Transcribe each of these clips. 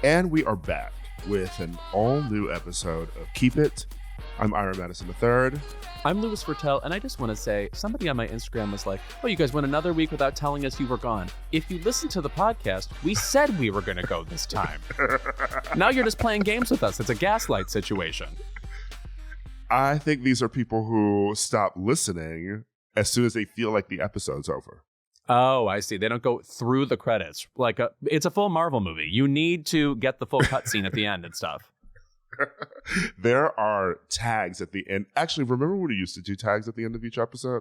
And we are back with an all-new episode of Keep It. I'm Ira Madison III. I'm Louis Vertel, and I just want to say, somebody on my Instagram was like, oh, you guys went another week without telling us you were gone. If you listen to the podcast, we said we were going to go this time. Now you're just playing games with us. It's a gaslight situation. I think these are people who stop listening as soon as they feel like the episode's over. Oh, I see. They don't go through the credits. It's a full Marvel movie. You need to get the full cutscene at the end and stuff. There are tags at the end. Actually, remember when we used to do tags at the end of each episode?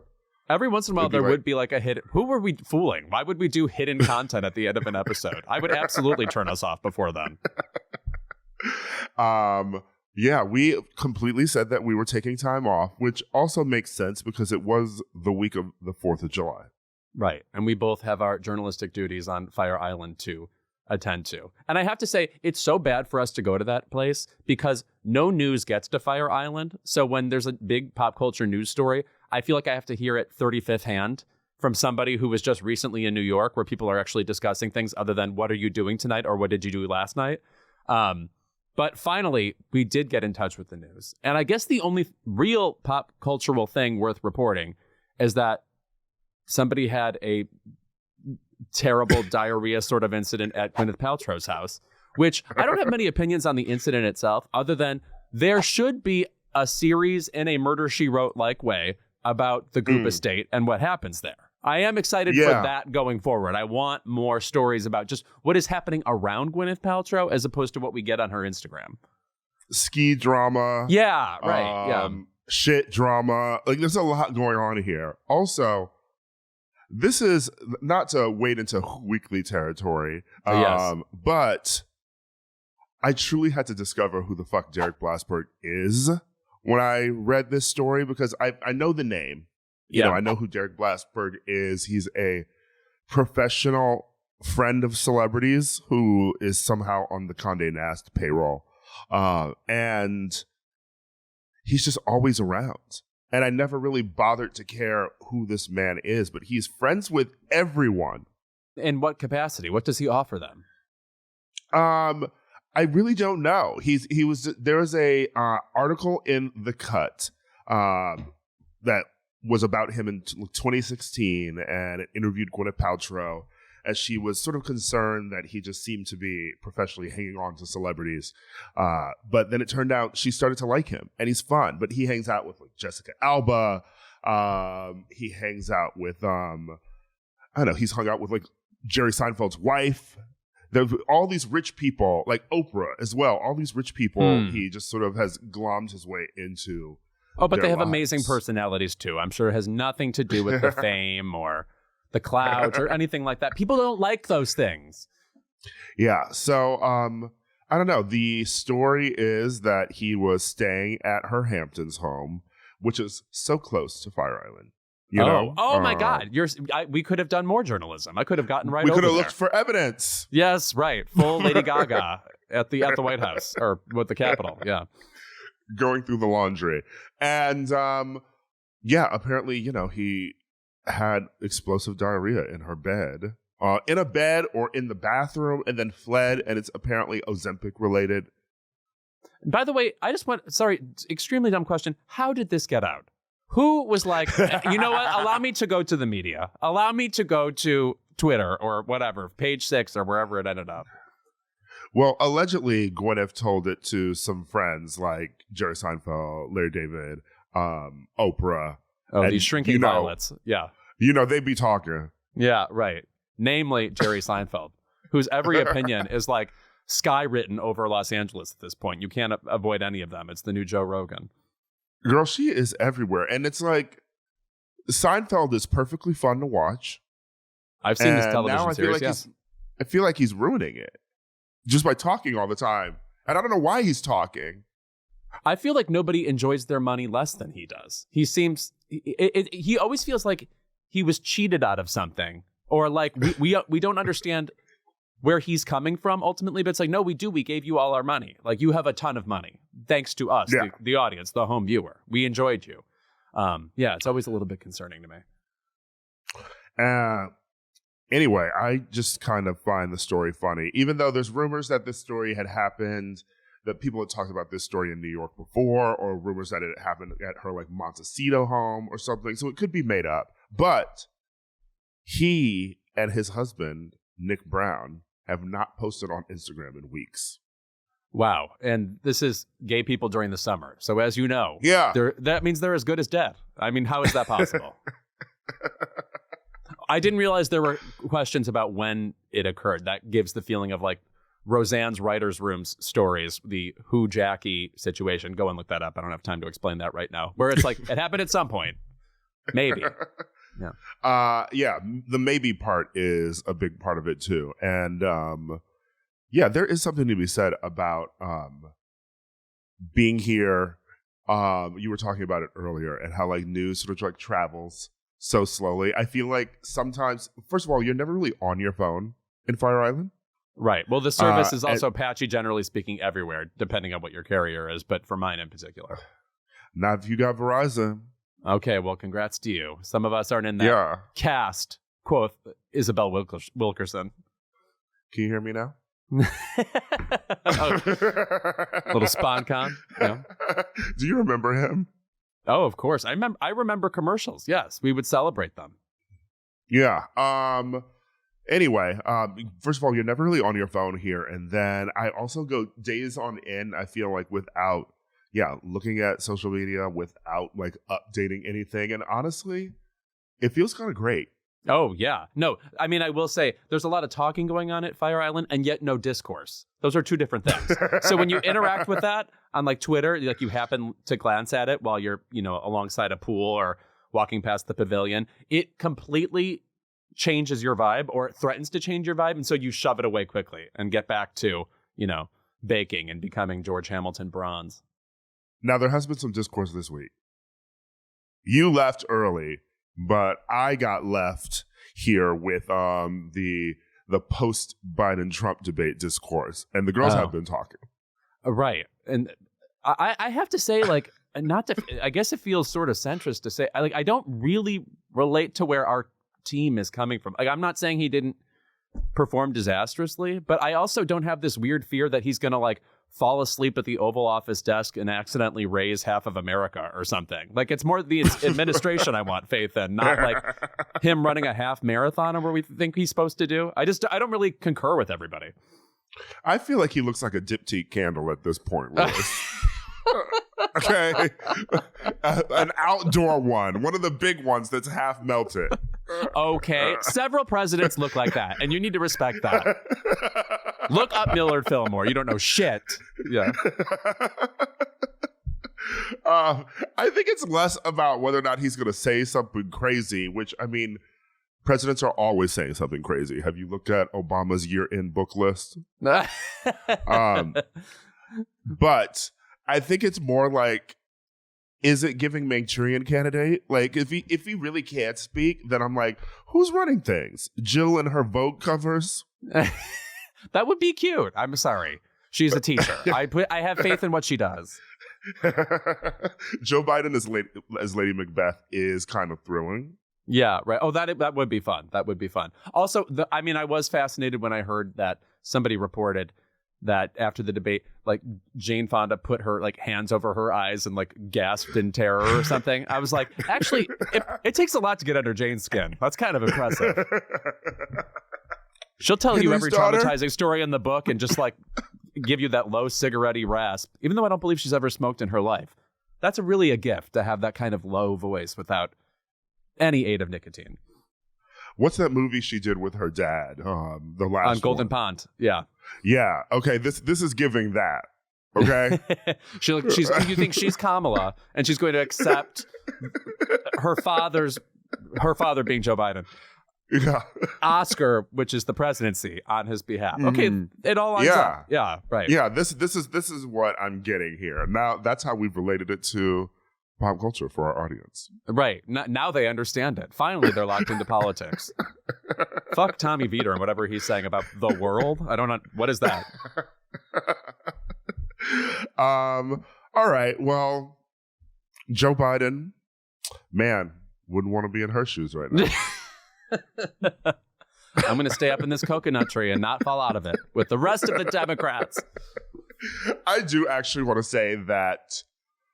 Every once in a while, there would be like a hidden... Who were we fooling? Why would we do hidden content at the end of an episode? I would absolutely turn us off before then. Yeah, we completely said that we were taking time off, which also makes sense because it was the week of the 4th of July. Right. And we both have our journalistic duties on Fire Island to attend to. And I have to say, it's so bad for us to go to that place because no news gets to Fire Island. So when there's a big pop culture news story, I feel like I have to hear it 35th hand from somebody who was just recently in New York where people are actually discussing things other than what are you doing tonight or what did you do last night? But finally, we did get in touch with the news. And I guess the only real pop cultural thing worth reporting is that somebody had a terrible diarrhea sort of incident at Gwyneth Paltrow's house, which I don't have many opinions on the incident itself, other than there should be a series in a Murder, She Wrote-like way about the Goop estate and what happens there. I am excited for that going forward. I want more stories about just what is happening around Gwyneth Paltrow as opposed to what we get on her Instagram. Ski drama. Yeah, right. Shit drama. Like, there's a lot going on here. Also, this is not to wade into weekly territory, but I truly had to discover who the fuck Derek Blasberg is when I read this story because I know the name. You know, I know who Derek Blasberg is. He's a professional friend of celebrities who is somehow on the Condé Nast payroll. And he's just always around. And I never really bothered to care who this man is, but he's friends with everyone. In what capacity? What does he offer them? I really don't know. There was a article in The Cut that was about him in 2016, and it interviewed Gwyneth Paltrow as she was sort of concerned that he just seemed to be professionally hanging on to celebrities. But then it turned out she started to like him, and he's fun. But he hangs out with like Jessica Alba. He hangs out with, I don't know, he's hung out with like Jerry Seinfeld's wife. There's all these rich people, like Oprah as well. All these rich people, he just sort of has glommed his way into. Oh, but they have amazing personalities too. I'm sure it has nothing to do with the fame or the clout or anything like that. People don't like those things. Yeah. So, I don't know. The story is that he was staying at her Hamptons home, which is so close to Fire Island. You know? Oh my God! We could have done more journalism. I could have gotten right over there. We could have looked for evidence. Yes, right. Full Lady Gaga at the White House or with the Capitol. Yeah. Going through the laundry. And apparently, he had explosive diarrhea in her bed, in a bed or in the bathroom, and then fled. And it's apparently Ozempic related. By the way, extremely dumb question. How did this get out? Who was like, you know what? Allow me to go to the media. Allow me to go to Twitter or whatever, Page 6 or wherever it ended up. Well, allegedly, Gwyneth told it to some friends like Jerry Seinfeld, Larry David, Oprah. Oh, and these shrinking violets. Yeah. They'd be talking. Yeah, right. Namely, Jerry Seinfeld, whose every opinion is like skywritten over Los Angeles at this point. You can't avoid any of them. It's the new Joe Rogan. Girl, she is everywhere. And it's like, Seinfeld is perfectly fun to watch. I've seen this television series, I feel like he's ruining it just by talking all the time. And I don't know why he's talking. I feel like nobody enjoys their money less than he does. He seems, he always feels like he was cheated out of something. Or like, we don't understand where he's coming from ultimately, but it's like, no, we do. We gave you all our money. Like, you have a ton of money thanks to us, the audience, the home viewer. We enjoyed you. It's always a little bit concerning to me. Anyway, I just kind of find the story funny, even though there's rumors that this story had happened, that people had talked about this story in New York before, or rumors that it happened at her like Montecito home or something. So it could be made up. But he and his husband, Nick Brown, have not posted on Instagram in weeks. Wow. And this is gay people during the summer. So as you know, that means they're as good as dead. I mean, how is that possible? I didn't realize there were questions about when it occurred. That gives the feeling of like Roseanne's writer's room's stories, the Who Jackie situation. Go and look that up. I don't have time to explain that right now. Where it's like, it happened at some point. Maybe. Yeah. The maybe part is a big part of it too. And there is something to be said about being here. You were talking about it earlier and how like news sort of like travels so slowly. I feel like sometimes, first of all, you're never really on your phone in Fire Island. Right. Well, the service is also patchy, generally speaking, everywhere, depending on what your carrier is, but for mine in particular. Not if you got Verizon. Okay, well, congrats to you. Some of us aren't in that cast, quote, Isabel Wilkerson. Can you hear me now? Little SponCon. Yeah. Do you remember him? Oh, of course. I remember commercials. Yes, we would celebrate them. Yeah. Anyway, first of all, you're never really on your phone here. And then I also go days on end, I feel like, without, looking at social media, without like updating anything. And honestly, it feels kind of great. Oh, yeah. No, I mean, I will say there's a lot of talking going on at Fire Island and yet no discourse. Those are two different things. So when you interact with that on like Twitter, like you happen to glance at it while you're, alongside a pool or walking past the pavilion, it completely changes your vibe or threatens to change your vibe. And so you shove it away quickly and get back to, baking and becoming George Hamilton bronze. Now, there has been some discourse this week. You left early, but I got left here with the post-Biden Trump debate discourse, and the girls have been talking. Right. And I have to say, like, I guess it feels sort of centrist to say, I don't really relate to where our team is coming from. Like, I'm not saying he didn't perform disastrously, but I also don't have this weird fear that he's going to like fall asleep at the Oval Office desk and accidentally raise half of America or something. Like, it's more the administration I want faith in, not like him running a half marathon or where we think he's supposed to do. I don't really concur with everybody. I feel like he looks like a diptyque candle at this point, Louis. Okay. An outdoor one of the big ones that's half melted. Okay. Several presidents look like that, and you need to respect that. Look up Millard Fillmore. You don't know shit. Yeah. I think it's less about whether or not he's going to say something crazy, which, I mean, presidents are always saying something crazy. Have you looked at Obama's year-end book list? But I think it's more like, is it giving Manchurian Candidate? Like, if he really can't speak, then I'm like, who's running things? Jill and her Vogue covers? That would be cute. I'm sorry. She's a teacher. I have faith in what she does. Joe Biden as Lady Macbeth is kind of thrilling. Yeah, right. Oh, that would be fun. That would be fun. Also, I was fascinated when I heard that somebody reported that after the debate, like Jane Fonda put her like hands over her eyes and like gasped in terror or something. I was like, actually, it takes a lot to get under Jane's skin. That's kind of impressive. She'll tell you every traumatizing story in the book and just like give you that low cigarette-y rasp, even though I don't believe she's ever smoked in her life. That's really a gift to have that kind of low voice without any aid of nicotine. What's that movie she did with her dad? The last on Golden one. Pond. Yeah. Yeah. Okay. This is giving that. Okay. You think she's Kamala and she's going to accept her father being Joe Biden. Yeah. Oscar, which is the presidency, on his behalf. Okay, it all lines up. Yeah, right. Yeah, this is what I'm getting here. Now that's how we've related it to pop culture for our audience. Right. Now they understand it. Finally, they're locked into politics. Fuck Tommy Vietor and whatever he's saying about the world. I don't know. What is that? All right. Well, Joe Biden, man, wouldn't want to be in her shoes right now. I'm going to stay up in this coconut tree and not fall out of it with the rest of the Democrats. I do actually want to say that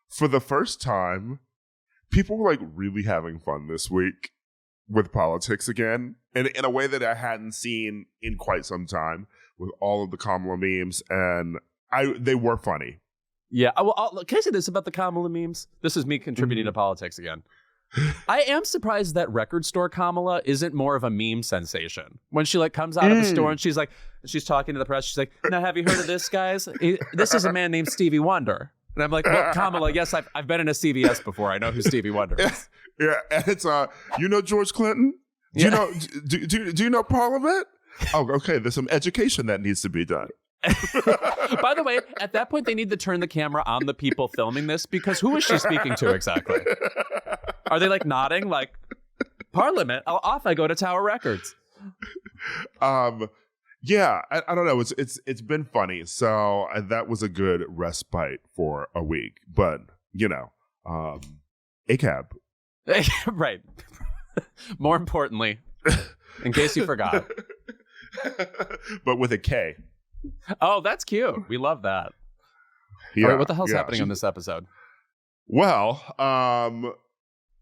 for the first time, people were like really having fun this week with politics again, and in a way that I hadn't seen in quite some time, with all of the Kamala memes, and they were funny. Yeah, can I say this about the Kamala memes? This is me contributing to politics again. I am surprised that record store Kamala isn't more of a meme sensation. When she like comes out of the store and she's talking to the press, she's like, "Now, have you heard of this, guys? This is a man named Stevie Wonder." And I'm like, "Well, Kamala, yes, I've been in a CVS before. I know who Stevie Wonder is." Yeah, and it's you know George Clinton? Do you know do you know Parliament? Oh, okay. There's some education that needs to be done. By the way, at that point, they need to turn the camera on the people filming this, because who is she speaking to exactly? Are they like nodding like Parliament? Off I go to Tower Records. Yeah, I don't know. It's been funny. So that was a good respite for a week. But ACAB. Right. More importantly, in case you forgot. But with a K. Oh, that's cute. We love that. Yeah, all right, what the hell's happening on this episode? Well,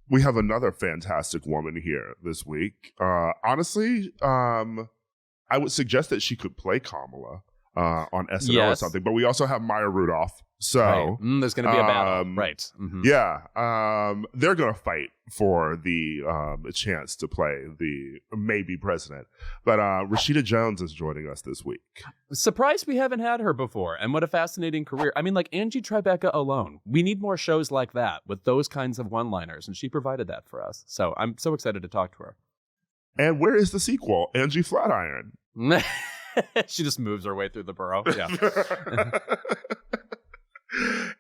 we have another fantastic woman here this week. Honestly, I would suggest that she could play Kamala on SNL or something. But we also have Maya Rudolph. So right. There's going to be a battle. Right. Mm-hmm. Yeah. They're going to fight for the chance to play the maybe president. But Rashida Jones is joining us this week. Surprised we haven't had her before. And what a fascinating career. I mean, like Angie Tribeca alone. We need more shows like that with those kinds of one-liners. And she provided that for us. So I'm so excited to talk to her. And where is the sequel? Angie Flatiron. She just moves her way through the borough. Yeah.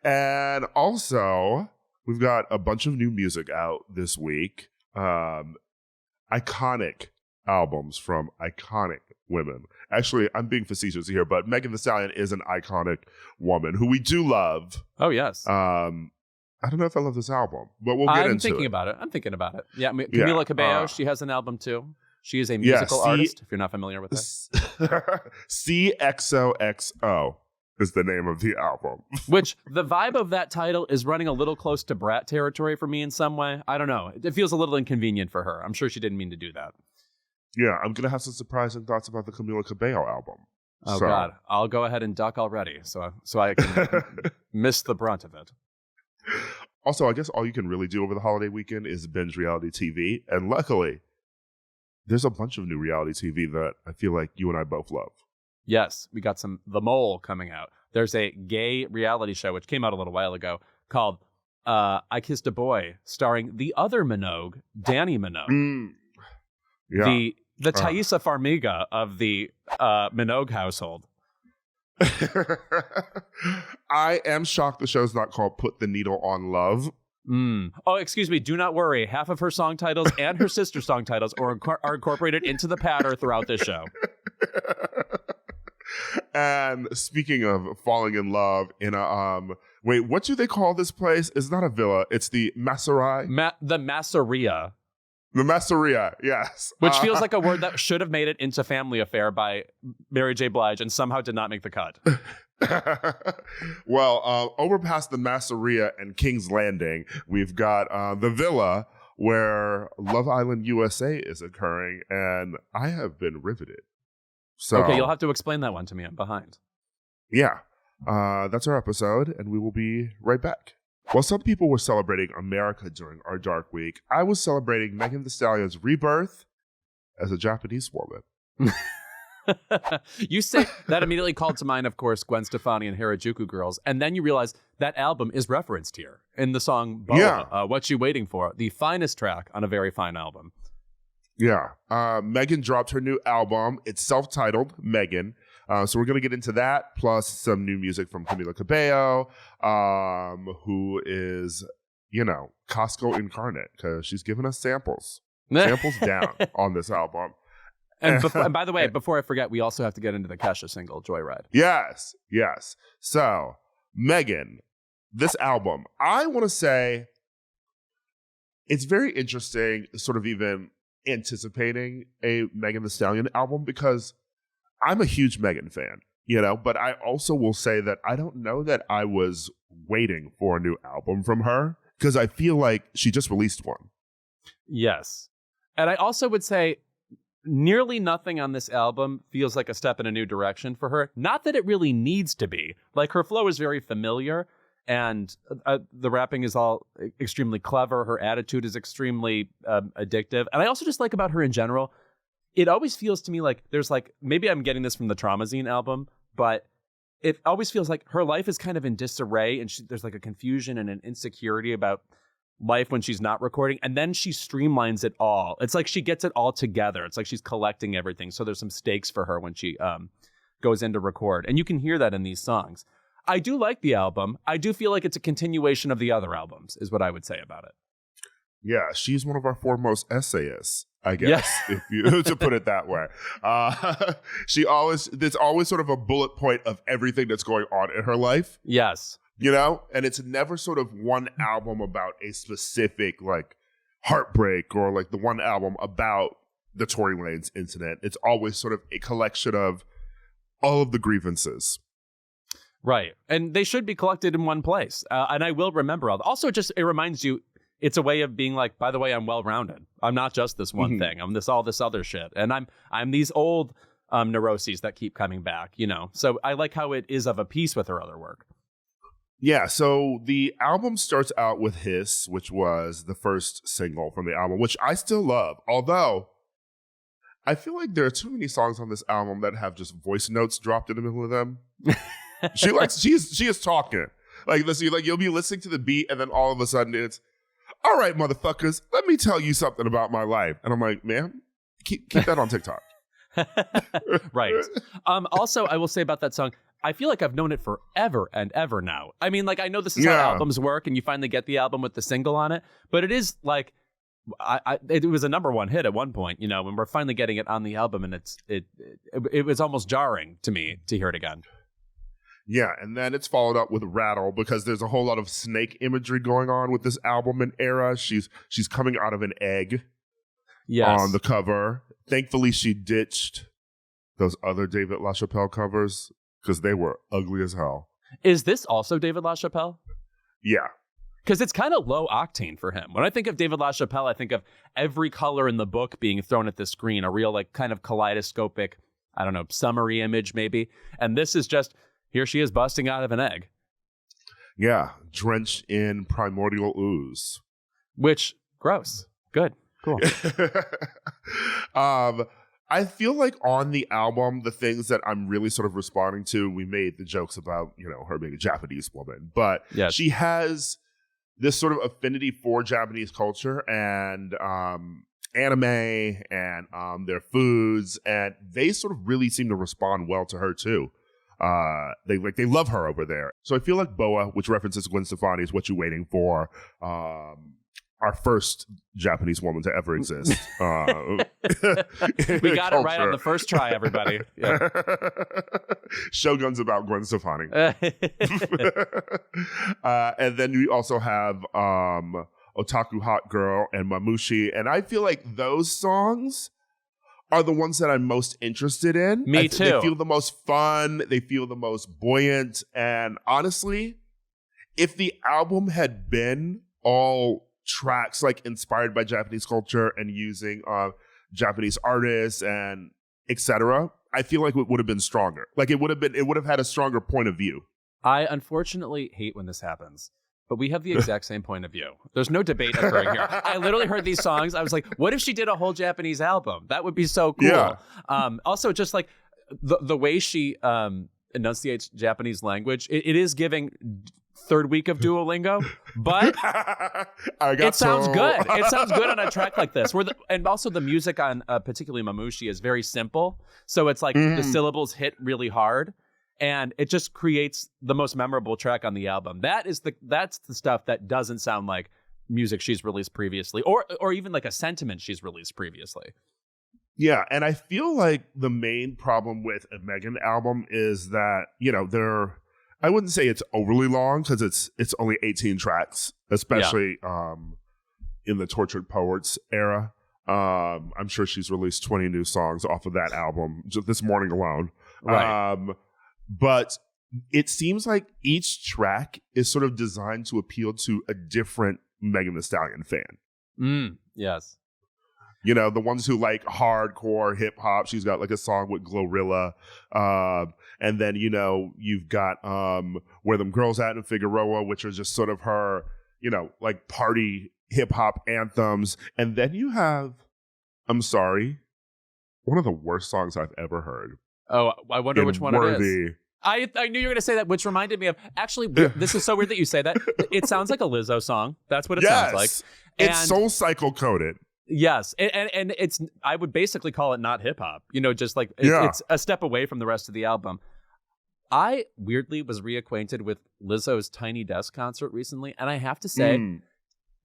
And also, we've got a bunch of new music out this week. Iconic albums from iconic women. Actually, I'm being facetious here, but Megan Thee Stallion is an iconic woman who we do love. Oh, yes. I don't know if I love this album, but we'll get into it. I'm thinking about it. Yeah, Camila Cabello, she has an album too. She is a musical artist, if you're not familiar with that. XOXO is the name of the album. Which, the vibe of that title is running a little close to Brat territory for me in some way. I don't know. It feels a little inconvenient for her. I'm sure she didn't mean to do that. Yeah, I'm going to have some surprising thoughts about the Camila Cabello album. Oh, God. I'll go ahead and duck already so I can miss the brunt of it. Also, I guess all you can really do over the holiday weekend is binge reality TV. And luckily, there's a bunch of new reality TV that I feel like you and I both love. Yes, we got some The Mole coming out. There's a gay reality show, which came out a little while ago, called I Kissed a Boy, starring the other Minogue, Danny Minogue. Yeah. The Thaisa Farmiga of the Minogue household. I am shocked the show's not called Put the Needle on Love. Oh, excuse me. Do not worry. Half of her song titles and her sister's song titles are incorporated into the patter throughout this show. And speaking of falling in love in a wait, what do they call this place? It's not a villa. It's the Masserai. The Masseria. The Masseria, yes. Which feels like a word that should have made it into Family Affair by Mary J. Blige and somehow did not make the cut. Well, over past the Masseria and King's Landing, we've got the villa where Love Island USA is occurring, and I have been riveted. So, okay, you'll have to explain that one to me. I'm behind. Yeah, that's our episode, and we will be right back. While some people were celebrating America during our dark week, I was celebrating Megan Thee Stallion's rebirth as a Japanese woman. You say that immediately called to mind, of course, Gwen Stefani and Harajuku Girls, and then you realize that album is referenced here in the song Boa, What You Waiting For, the finest track on a very fine album. Yeah. Megan dropped her new album. It's self-titled Megan. So we're going to get into that, plus some new music from Camila Cabello, who is, Costco incarnate, because she's giving us samples. Samples down on this album. And by the way, before I forget, we also have to get into the Kesha single, Joyride. Yes. So, Megan, this album, I want to say it's very interesting, sort of even anticipating a Megan Thee Stallion album because I'm a huge Megan fan, but I also will say that I don't know that I was waiting for a new album from her because I feel like she just released one. Yes. And I also would say nearly nothing on this album feels like a step in a new direction for her. Not that it really needs to be. Like, her flow is very familiar, and the rapping is all extremely clever. Her attitude is extremely addictive. And I also just like about her in general, it always feels to me like there's like, maybe I'm getting this from the Traumazine album, but it always feels like her life is kind of in disarray, and there's like a confusion and an insecurity about life when she's not recording, and then she streamlines it all. It's like she gets it all together. It's like she's collecting everything, so there's some stakes for her when she goes in to record, and you can hear that in these songs. I do like the album. I do feel like it's a continuation of the other albums, is what I would say about it. Yeah, she's one of our foremost essayists, I guess, if you to put it that way. There's always sort of a bullet point of everything that's going on in her life. Yes. And it's never sort of one album about a specific like heartbreak or like the one album about the Tory Lanez incident. It's always sort of a collection of all of the grievances. Right. And they should be collected in one place. And I will remember all. Also, it reminds you, it's a way of being like, by the way, I'm well-rounded. I'm not just this one thing. I'm all this other shit. And I'm these old neuroses that keep coming back, So I like how it is of a piece with her other work. Yeah, so the album starts out with Hiss, which was the first single from the album, which I still love. Although, I feel like there are too many songs on this album that have just voice notes dropped in the middle of them. She is talking. Like, listen, like you'll be listening to the beat, and then all of a sudden it's, all right, motherfuckers, let me tell you something about my life. And I'm like, man, keep that on TikTok. Right. Also, I will say about that song, I feel like I've known it forever and ever now. I mean, like, I know this is how albums work, and you finally get the album with the single on it, but it is like, it was a number one hit at one point, when we're finally getting it on the album, and it was almost jarring to me to hear it again. Yeah, and then it's followed up with Rattle because there's a whole lot of snake imagery going on with this album and era. She's coming out of an egg on the cover. Thankfully, she ditched those other David LaChapelle covers because they were ugly as hell. Is this also David LaChapelle? Yeah. Because it's kind of low octane for him. When I think of David LaChapelle, I think of every color in the book being thrown at the screen, a real like kind of kaleidoscopic, I don't know, summary image maybe. And this is just, here she is busting out of an egg. Yeah, drenched in primordial ooze. Which, gross. Good. Cool. I feel like on the album, the things that I'm really sort of responding to, we made the jokes about, her being a Japanese woman, but she has this sort of affinity for Japanese culture and anime and their foods, and they sort of really seem to respond well to her too. They love her over there. So I feel like Boa, which references Gwen Stefani, is what you're waiting for. Our first Japanese woman to ever exist. We got it right on the first try, everybody. Yeah. Shogun's about Gwen Stefani. And then we also have Otaku Hot Girl and Mamushi. And I feel like those songs are the ones that I'm most interested in. Me too. They feel the most fun. They feel the most buoyant. And honestly, if the album had been all tracks like inspired by Japanese culture and using Japanese artists and etc., I feel like it would have been stronger. Like it would have had a stronger point of view. I unfortunately hate when this happens, but we have the exact same point of view. There's no debate occurring here. I literally heard these songs. I was like, what if she did a whole Japanese album? That would be so cool. Yeah. Also, just like the way she enunciates Japanese language, it is giving third week of Duolingo, but it sounds good. It sounds good on a track like this. And also the music on particularly Mamushi is very simple. So it's like the syllables hit really hard, and it just creates the most memorable track on the album. That's the stuff that doesn't sound like music she's released previously, or even like a sentiment she's released previously. Yeah, and I feel like the main problem with a Megan album is that, I wouldn't say it's overly long because it's only 18 tracks, especially in the Tortured Poets era. I'm sure she's released 20 new songs off of that album just this morning alone. Right. But it seems like each track is sort of designed to appeal to a different Megan Thee Stallion fan. Yes. You know, the ones who like hardcore hip hop. She's got like a song with Glorilla. And then, you know, you've got Where Them Girls At in Figueroa, which are just sort of her, you know, like party hip hop anthems. And then you have, I'm sorry, one of the worst songs I've ever heard. Oh, I wonder which one it is. I knew you were going to say that, which reminded me of, actually, this is so weird that you say that. It sounds like a Lizzo song. That's what it sounds like. It's soul cycle coded. Yes. And it's, I would basically call it not hip hop, you know, just like it's a step away from the rest of the album. I weirdly was reacquainted with Lizzo's Tiny Desk concert recently. And I have to say,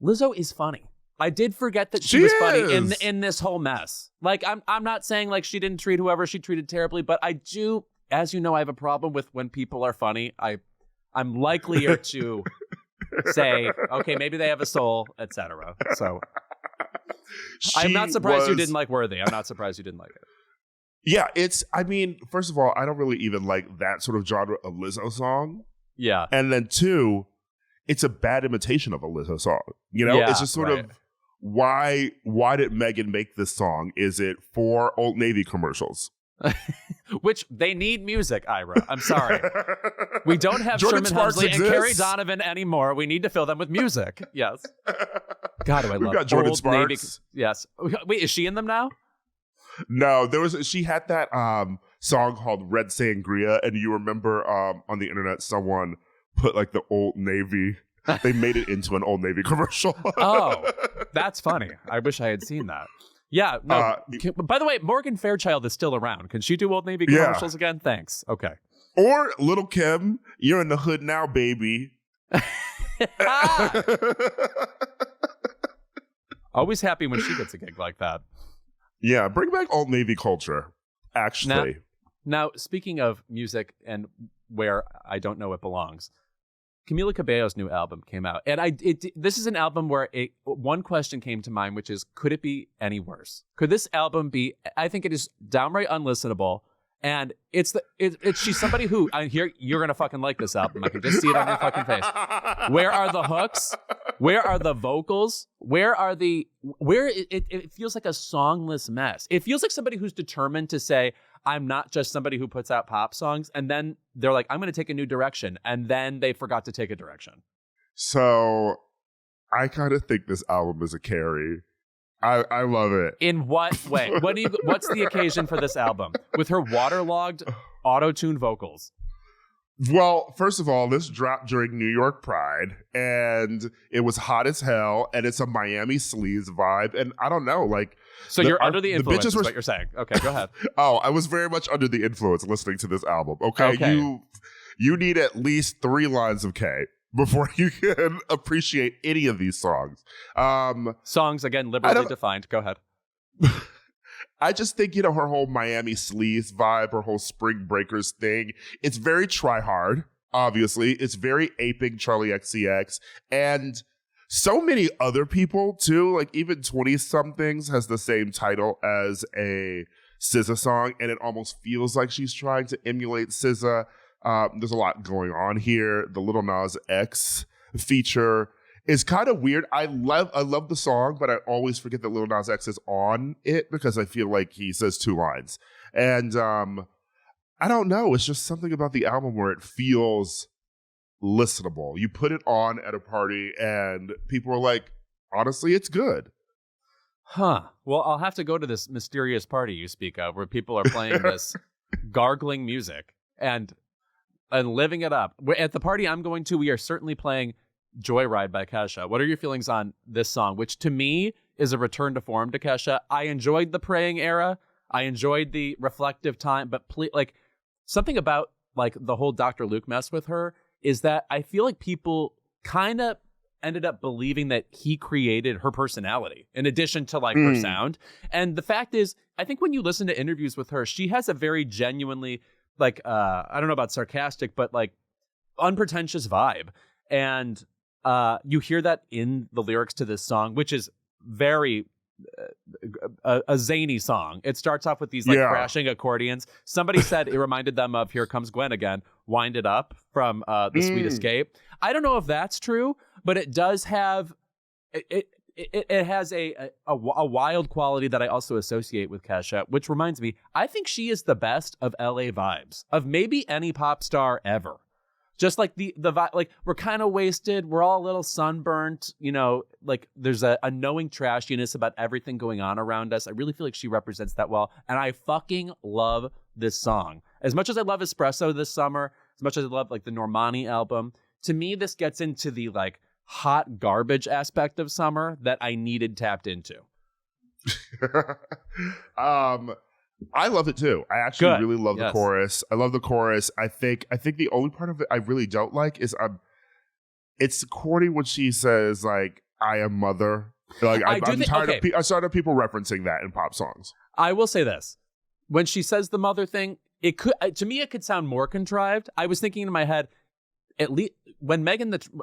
Lizzo is funny. I did forget that she was funny in this whole mess. Like, I'm not saying like she didn't treat whoever she treated terribly, but I do, as you know, I have a problem with when people are funny. I'm likelier to say, okay, maybe they have a soul, etc. So I'm not surprised you didn't like Worthy. I'm not surprised you didn't like it. Yeah, I mean, first of all, I don't really even like that sort of genre of Lizzo song. Yeah. And then two, it's a bad imitation of a Lizzo song. You know, it's just sort of, why did Megan make this song? Is it for Old Navy commercials? Which they need music, Ira. I'm sorry. We don't have Sherman Hemsley and Carrie Donovan anymore. We need to fill them with music. Yes. God, do I love We've got Jordan Old Sparks. Navy. Yes. Wait, is she in them now? No, she had that song called Red Sangria, and you remember on the internet someone put like the Old Navy. They made it into an Old Navy commercial. Oh, that's funny. I wish I had seen that. Yeah. No. By the way, Morgan Fairchild is still around. Can she do Old Navy commercials again? Thanks. Okay. Or Little Kim, you're in the hood now, baby. Always happy when she gets a gig like that. Yeah, bring back Old Navy culture, actually. Now, speaking of music and where I don't know it belongs, Camila Cabello's new album came out. And this is an album where one question came to mind, which is, could it be any worse? Could this album be, I think it is downright unlistenable. And she's somebody who, you're going to fucking like this album. I can just see it on your fucking face. Where are the hooks? Where are the vocals? It feels like a songless mess. It feels like somebody who's determined to say, I'm not just somebody who puts out pop songs. And then they're like, I'm going to take a new direction. And then they forgot to take a direction. So I kind of think this album is a carry. I love it. In what way? What's the occasion for this album? With her waterlogged auto-tune vocals. Well, first of all, this dropped during New York Pride, and it was hot as hell, and it's a Miami sleaze vibe, and I don't know, like... So you're under the influence, is what you're saying. Okay, go ahead. Oh, I was very much under the influence listening to this album, okay? You need at least 3 lines of K before you can appreciate any of these songs. Songs, again, liberally defined. Go ahead. I just think, her whole Miami sleaze vibe, her whole Spring Breakers thing, it's very try-hard, obviously. It's very aping Charlie XCX. And so many other people, too. Like, even 20-somethings has the same title as a SZA song, and it almost feels like she's trying to emulate SZA. There's a lot going on here. The Lil Nas X feature is kind of weird. I love the song, but I always forget that Lil Nas X is on it because I feel like he says 2 lines. And I don't know. It's just something about the album where it feels listenable. You put it on at a party and people are like, honestly, it's good. Huh. Well, I'll have to go to this mysterious party you speak of where people are playing this gargling music and living it up. At the party I'm going to, we are certainly playing Joyride by Kesha. What are your feelings on this song, which to me is a return to form to Kesha? I enjoyed the praying era. I enjoyed the reflective time, but something about like the whole Dr. Luke mess with her is that I feel like people kind of ended up believing that he created her personality in addition to like her sound. And the fact is, I think when you listen to interviews with her, she has a very genuinely like, I don't know about sarcastic, but like unpretentious vibe. And you hear that in the lyrics to this song, which is very a zany song. It starts off with these like crashing accordions. Somebody said it reminded them of Here Comes Gwen Again, Wind It Up from The Sweet Escape. I don't know if that's true, but it does have it has a wild quality that I also associate with Kesha, which reminds me, I think she is the best of LA vibes of maybe any pop star ever. Just like the vibe, like we're kind of wasted. We're all a little sunburnt, you know, like there's a knowing trashiness about everything going on around us. I really feel like she represents that well. And I fucking love this song. As much as I love Espresso this summer, as much as I love like the Normani album, to me, this gets into the like hot garbage aspect of summer that I needed tapped into. I love it too. I actually really love the chorus. I love the chorus. I think the only part of it I really don't like is it's corny when she says like I am mother. Like I'm tired of people referencing that in pop songs. I will say this. When she says the mother thing, it could sound more contrived. I was thinking in my head, at least when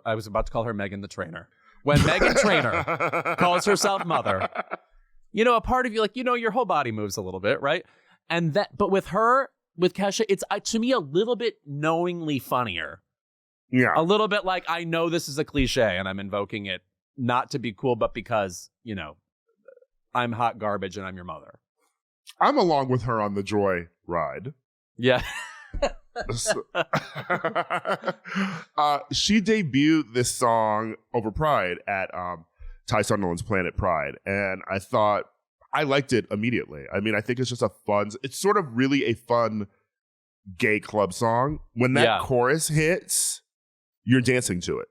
I was about to call her Megan the Trainer. When Meghan Trainor calls herself mother, you know, a part of you, like, you know, your whole body moves a little bit, right? And but with Kesha, it's to me a little bit knowingly funnier. Yeah. A little bit like, I know this is a cliche and I'm invoking it not to be cool, but because, you know, I'm hot garbage and I'm your mother. I'm along with her on the joy ride. Yeah. She debuted this song over Pride at Ty Sunderland's Planet Pride, and I thought I liked it immediately. I mean, I think it's just it's sort of really a fun gay club song. When that chorus hits, you're dancing to it.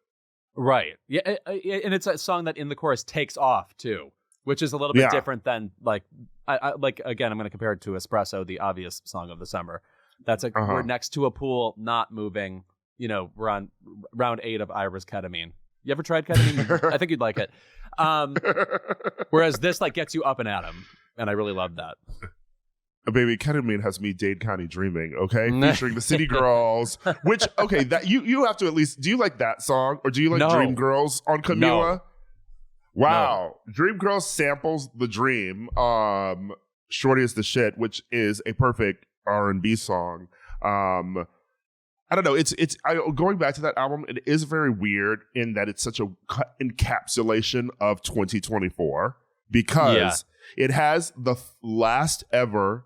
Right. Yeah, and it's a song that in the chorus takes off too, which is a little bit different than like, again, I'm going to compare it to Espresso, the obvious song of the summer. That's we're next to a pool, not moving. You know, we're on round 8 of Ira's ketamine. You ever tried ketamine? I think you'd like it. Whereas this like gets you up and at 'em, and I really love that. Baby, ketamine has me Dade County dreaming. Okay, featuring the City Girls. Which that you have to at least. Do you like that song, or do you like Dream Girls on Camila? No. Wow, no. Dream Girls samples the Dream. Shorty is the shit, which is a perfect R&B song. I don't know. It's going back to that album. It is very weird in that it's such a encapsulation of 2024 because it has the last ever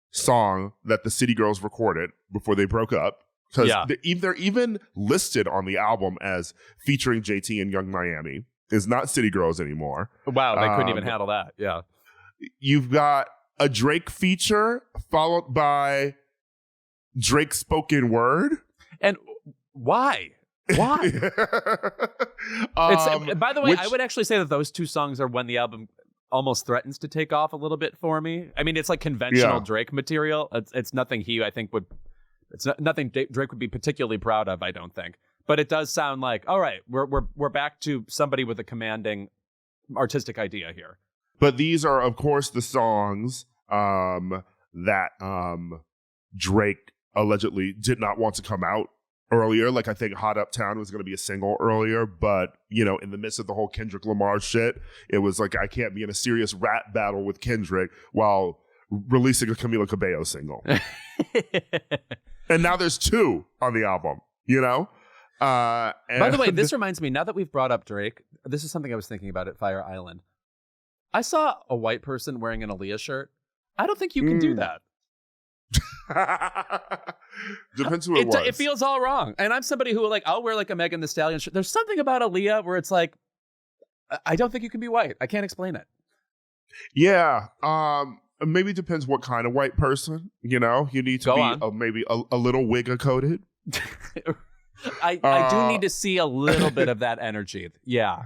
song that the City Girls recorded before they broke up. Because they're even listed on the album as featuring JT and Young Miami. Is not City Girls anymore. Wow, they couldn't even handle that. Yeah, you've got a Drake feature followed by Drake's spoken word. And why? By the way, I would actually say that those two songs are when the album almost threatens to take off a little bit for me. I mean, it's like conventional Drake material. It's nothing nothing Drake would be particularly proud of, I don't think. But it does sound like, all right, we're back to somebody with a commanding artistic idea here. But these are, of course, the songs that Drake allegedly did not want to come out earlier. Like, I think Hot Uptown was going to be a single earlier, but, you know, in the midst of the whole Kendrick Lamar shit, it was like, I can't be in a serious rap battle with Kendrick while releasing a Camila Cabello single. And now there's 2 on the album, you know? By the way, this reminds me, now that we've brought up Drake, this is something I was thinking about at Fire Island. I saw a white person wearing an Aaliyah shirt. I don't think you can do that. Depends who it was. It feels all wrong. And I'm somebody who I'll wear like a Megan Thee Stallion shirt. There's something about Aaliyah where it's like, I don't think you can be white. I can't explain it. Yeah. Maybe it depends what kind of white person, you know, you need to be maybe a little wigga coated. I do need to see a little bit of that energy. Yeah.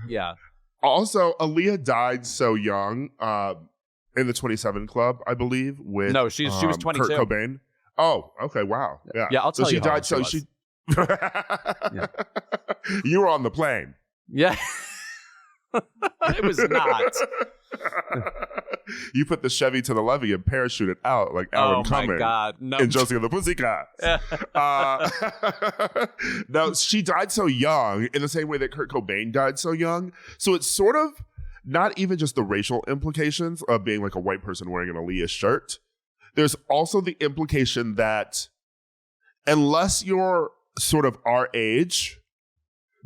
Also, Aaliyah died so young, in the 27 Club, I believe. No, she was 22. Kurt Cobain. Oh, okay, wow. Yeah, I'll tell you. She died. So she. You were on the plane. Yeah, it was not. You put the Chevy to the levee and parachuted out like Alan Cumming. Oh my God! No. In Josie and the Pussycats. No, she died so young in the same way that Kurt Cobain died so young. So it's sort of not even just the racial implications of being like a white person wearing an Aaliyah shirt. There's also the implication that unless you're sort of our age,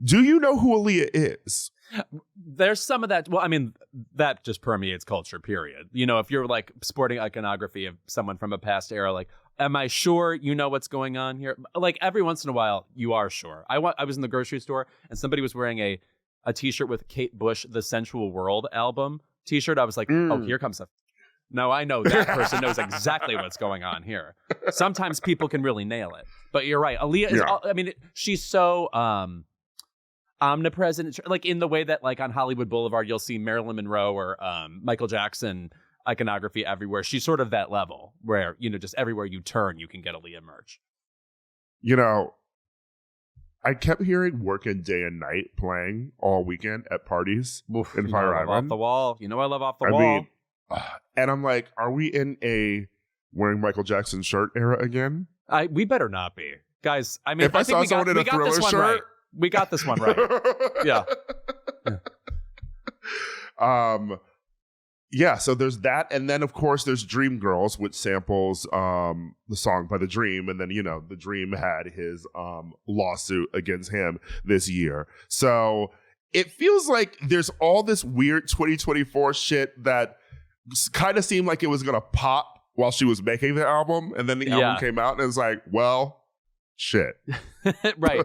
do you know who Aaliyah is? There's some of that. Well, I mean, that just permeates culture, period. You know, if you're like sporting iconography of someone from a past era, like, am I sure you know what's going on here? Like every once in a while, you are sure. I was in the grocery store and somebody was wearing a t-shirt with Kate Bush, The Sensual World album t-shirt. I was like, oh, here comes a... No, I know that person knows exactly what's going on here. Sometimes people can really nail it. But you're right. Aaliyah is, I mean, she's so omnipresent, like in the way that like on Hollywood Boulevard, you'll see Marilyn Monroe or Michael Jackson iconography everywhere. She's sort of that level where, you know, just everywhere you turn, you can get Aaliyah merch. You know, I kept hearing Workin' Day and Night playing all weekend at parties in Fire Island. Off the Wall. You know I love Off the Wall. Mean, and I'm like, are we in a wearing Michael Jackson shirt era again? We better not be. Guys, I mean, if I saw someone in a Thriller shirt... Right. We got this one right. Yeah. Yeah, so there's that. And then, of course, there's Dreamgirls, which samples the song by The Dream. And then, you know, The Dream had his lawsuit against him this year. So it feels like there's all this weird 2024 shit that kind of seemed like it was going to pop while she was making the album. And then the album came out and it was like, well, shit. Right.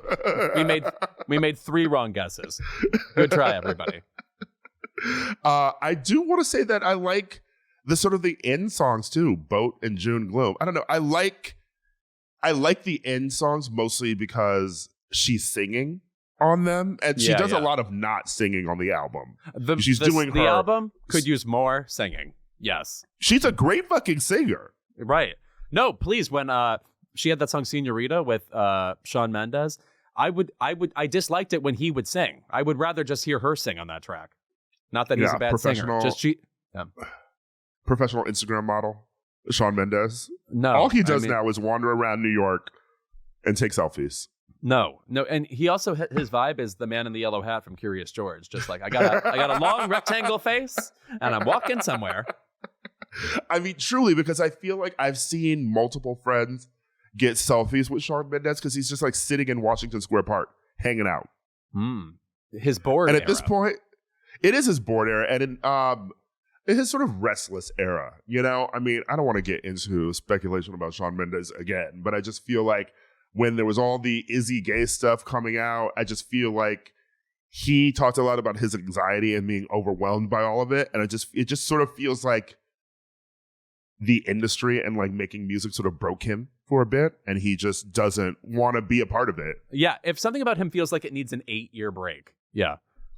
We made 3 wrong guesses. Good try, everybody. I do want to say that I like the sort of the end songs too, Boat and June Gloom. I don't know. I like the end songs mostly because she's singing on them, and she does a lot of not singing on the album. The album could use more singing. Yes, she's a great fucking singer. Right? No, please. When she had that song "Senorita" with Shawn Mendes, I disliked it when he would sing. I would rather just hear her sing on that track. Not that he's a bad singer. Just professional Instagram model, Shawn Mendes. No, all he does now is wander around New York and take selfies. No, and he also his vibe is the man in the yellow hat from Curious George. Just like I got a long rectangle face, and I'm walking somewhere. I mean, truly, because I feel like I've seen multiple friends get selfies with Shawn Mendes because he's just like sitting in Washington Square Park, hanging out. His bored and era. At this point, it is his bored era, and in his sort of restless era. You know, I mean, I don't want to get into speculation about Shawn Mendes again, but I just feel like when there was all the Izzy Gay stuff coming out, I just feel like he talked a lot about his anxiety and being overwhelmed by all of it, and it just sort of feels like the industry and like making music sort of broke him for a bit, and he just doesn't want to be a part of it. Yeah, if something about him feels like it needs an 8-year break. Yeah.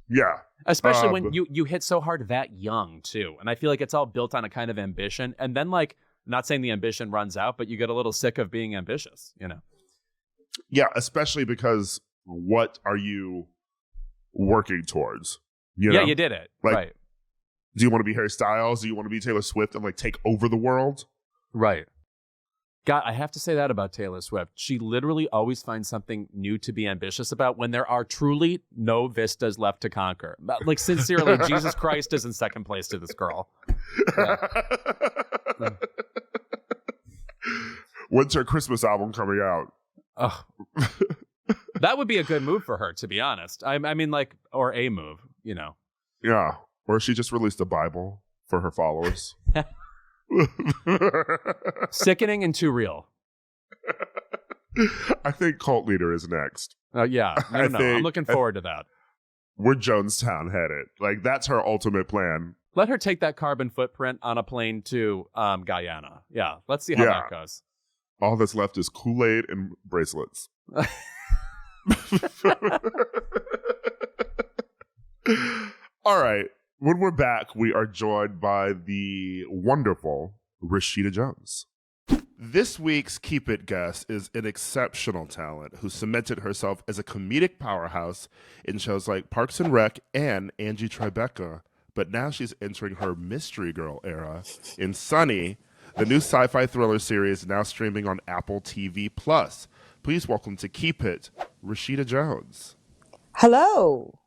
Yeah. Especially when you hit so hard that young, too. And I feel like it's all built on a kind of ambition. And then, like, not saying the ambition runs out, but you get a little sick of being ambitious, you know? Yeah, especially because what are you working towards? You know? Yeah, you did it. Like, right. Do you want to be Harry Styles? Do you want to be Taylor Swift and, like, take over the world? Right. God, I have to say that about Taylor Swift. She literally always finds something new to be ambitious about when there are truly no vistas left to conquer. Like, sincerely, Jesus Christ is in second place to this girl. Yeah. When's her Christmas album coming out? Oh. That would be a good move for her, to be honest. I mean, like, or a move, you know. Yeah. Or she just released a Bible for her followers. Sickening and too real. I think Cult Leader is next. Yeah. No, I'm looking forward to that. We're Jonestown headed. Like, that's her ultimate plan. Let her take that carbon footprint on a plane to Guyana. Yeah. Let's see how that goes. All that's left is Kool-Aid and bracelets. All right. When we're back, we are joined by the wonderful Rashida Jones. This week's Keep It guest is an exceptional talent who cemented herself as a comedic powerhouse in shows like Parks and Rec and Angie Tribeca. But now she's entering her mystery girl era in Sunny, the new sci-fi thriller series now streaming on Apple TV+. Please welcome to Keep It, Rashida Jones. Hello.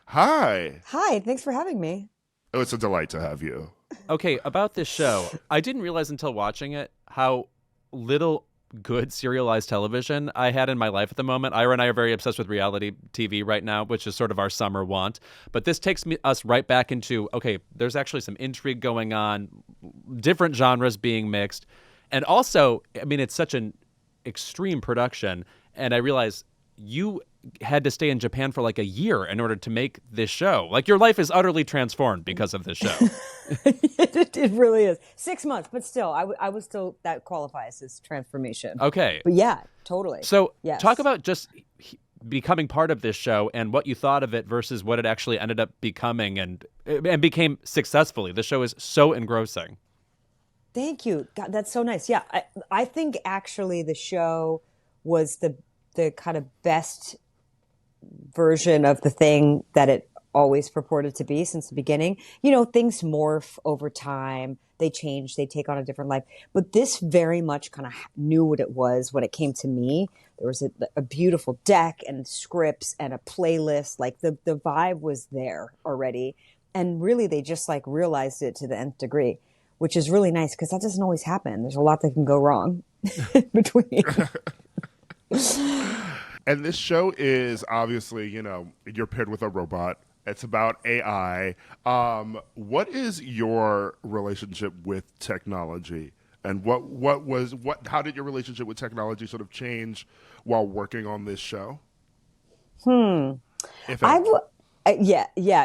Hi. Hi, thanks for having me. Oh, it's a delight to have you. Okay, about this show, I didn't realize until watching it how little good serialized television I had in my life at the moment. Ira and I are very obsessed with reality TV right now, which is sort of our summer want. But this takes us right back into, okay, there's actually some intrigue going on, different genres being mixed. And also, I mean, it's such an extreme production. And I realized you had to stay in Japan for like a year in order to make this show. Like, your life is utterly transformed because of this show. It really is. 6 months, but still, I was still, that qualifies as transformation. Okay. But yeah, totally. So yes. Talk about just becoming part of this show and what you thought of it versus what it actually ended up becoming and became successfully. The show is so engrossing. Thank you. God, that's so nice. Yeah, I think actually the show was the kind of best version of the thing that it always purported to be since the beginning. You know, things morph over time. They change. They take on a different life. But this very much kind of knew what it was when it came to me. There was a beautiful deck and scripts and a playlist. Like the vibe was there already. And really, they just like realized it to the nth degree, which is really nice because that doesn't always happen. There's a lot that can go wrong between. And this show is obviously, you know, you're paired with a robot. It's about AI. What is your relationship with technology? And how did your relationship with technology sort of change while working on this show? If at all.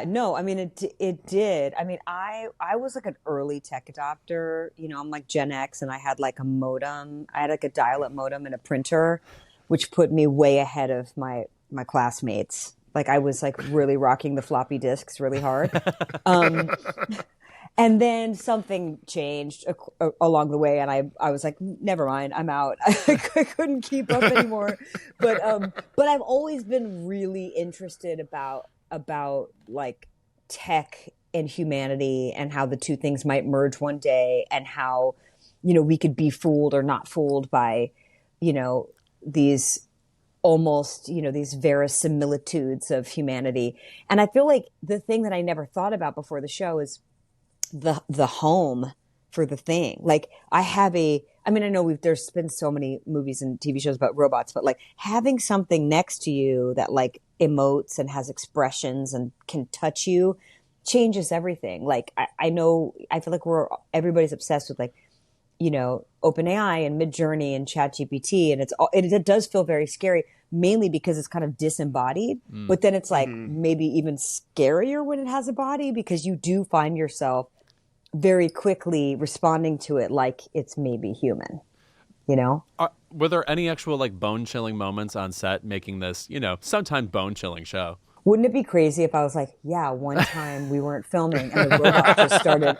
No, I mean, it did. I mean, I was like an early tech adopter. You know, I'm like Gen X, and I had like a modem. I had like a dial-up modem and a printer, which put me way ahead of my classmates. Like, I was like really rocking the floppy disks really hard. And then something changed along the way, and I was like, never mind, I'm out. I couldn't keep up anymore. But I've always been really interested about like tech and humanity and how the two things might merge one day, and how, you know, we could be fooled or not fooled by, you know, these almost, you know, these verisimilitudes of humanity. And I feel like the thing that I never thought about before the show is the home for the thing. Like, I know there's been so many movies and TV shows about robots, but like having something next to you that like emotes and has expressions and can touch you changes everything. Like, I feel like everybody's obsessed with, like, you know, OpenAI and Midjourney and ChatGPT, and it does feel very scary, mainly because it's kind of disembodied. But then it's like maybe even scarier when it has a body, because you do find yourself very quickly responding to it like it's maybe human. You know? Were there any actual like bone-chilling moments on set making this, you know, sometimes bone-chilling show? Wouldn't it be crazy if I was like, yeah, one time we weren't filming and the robot just started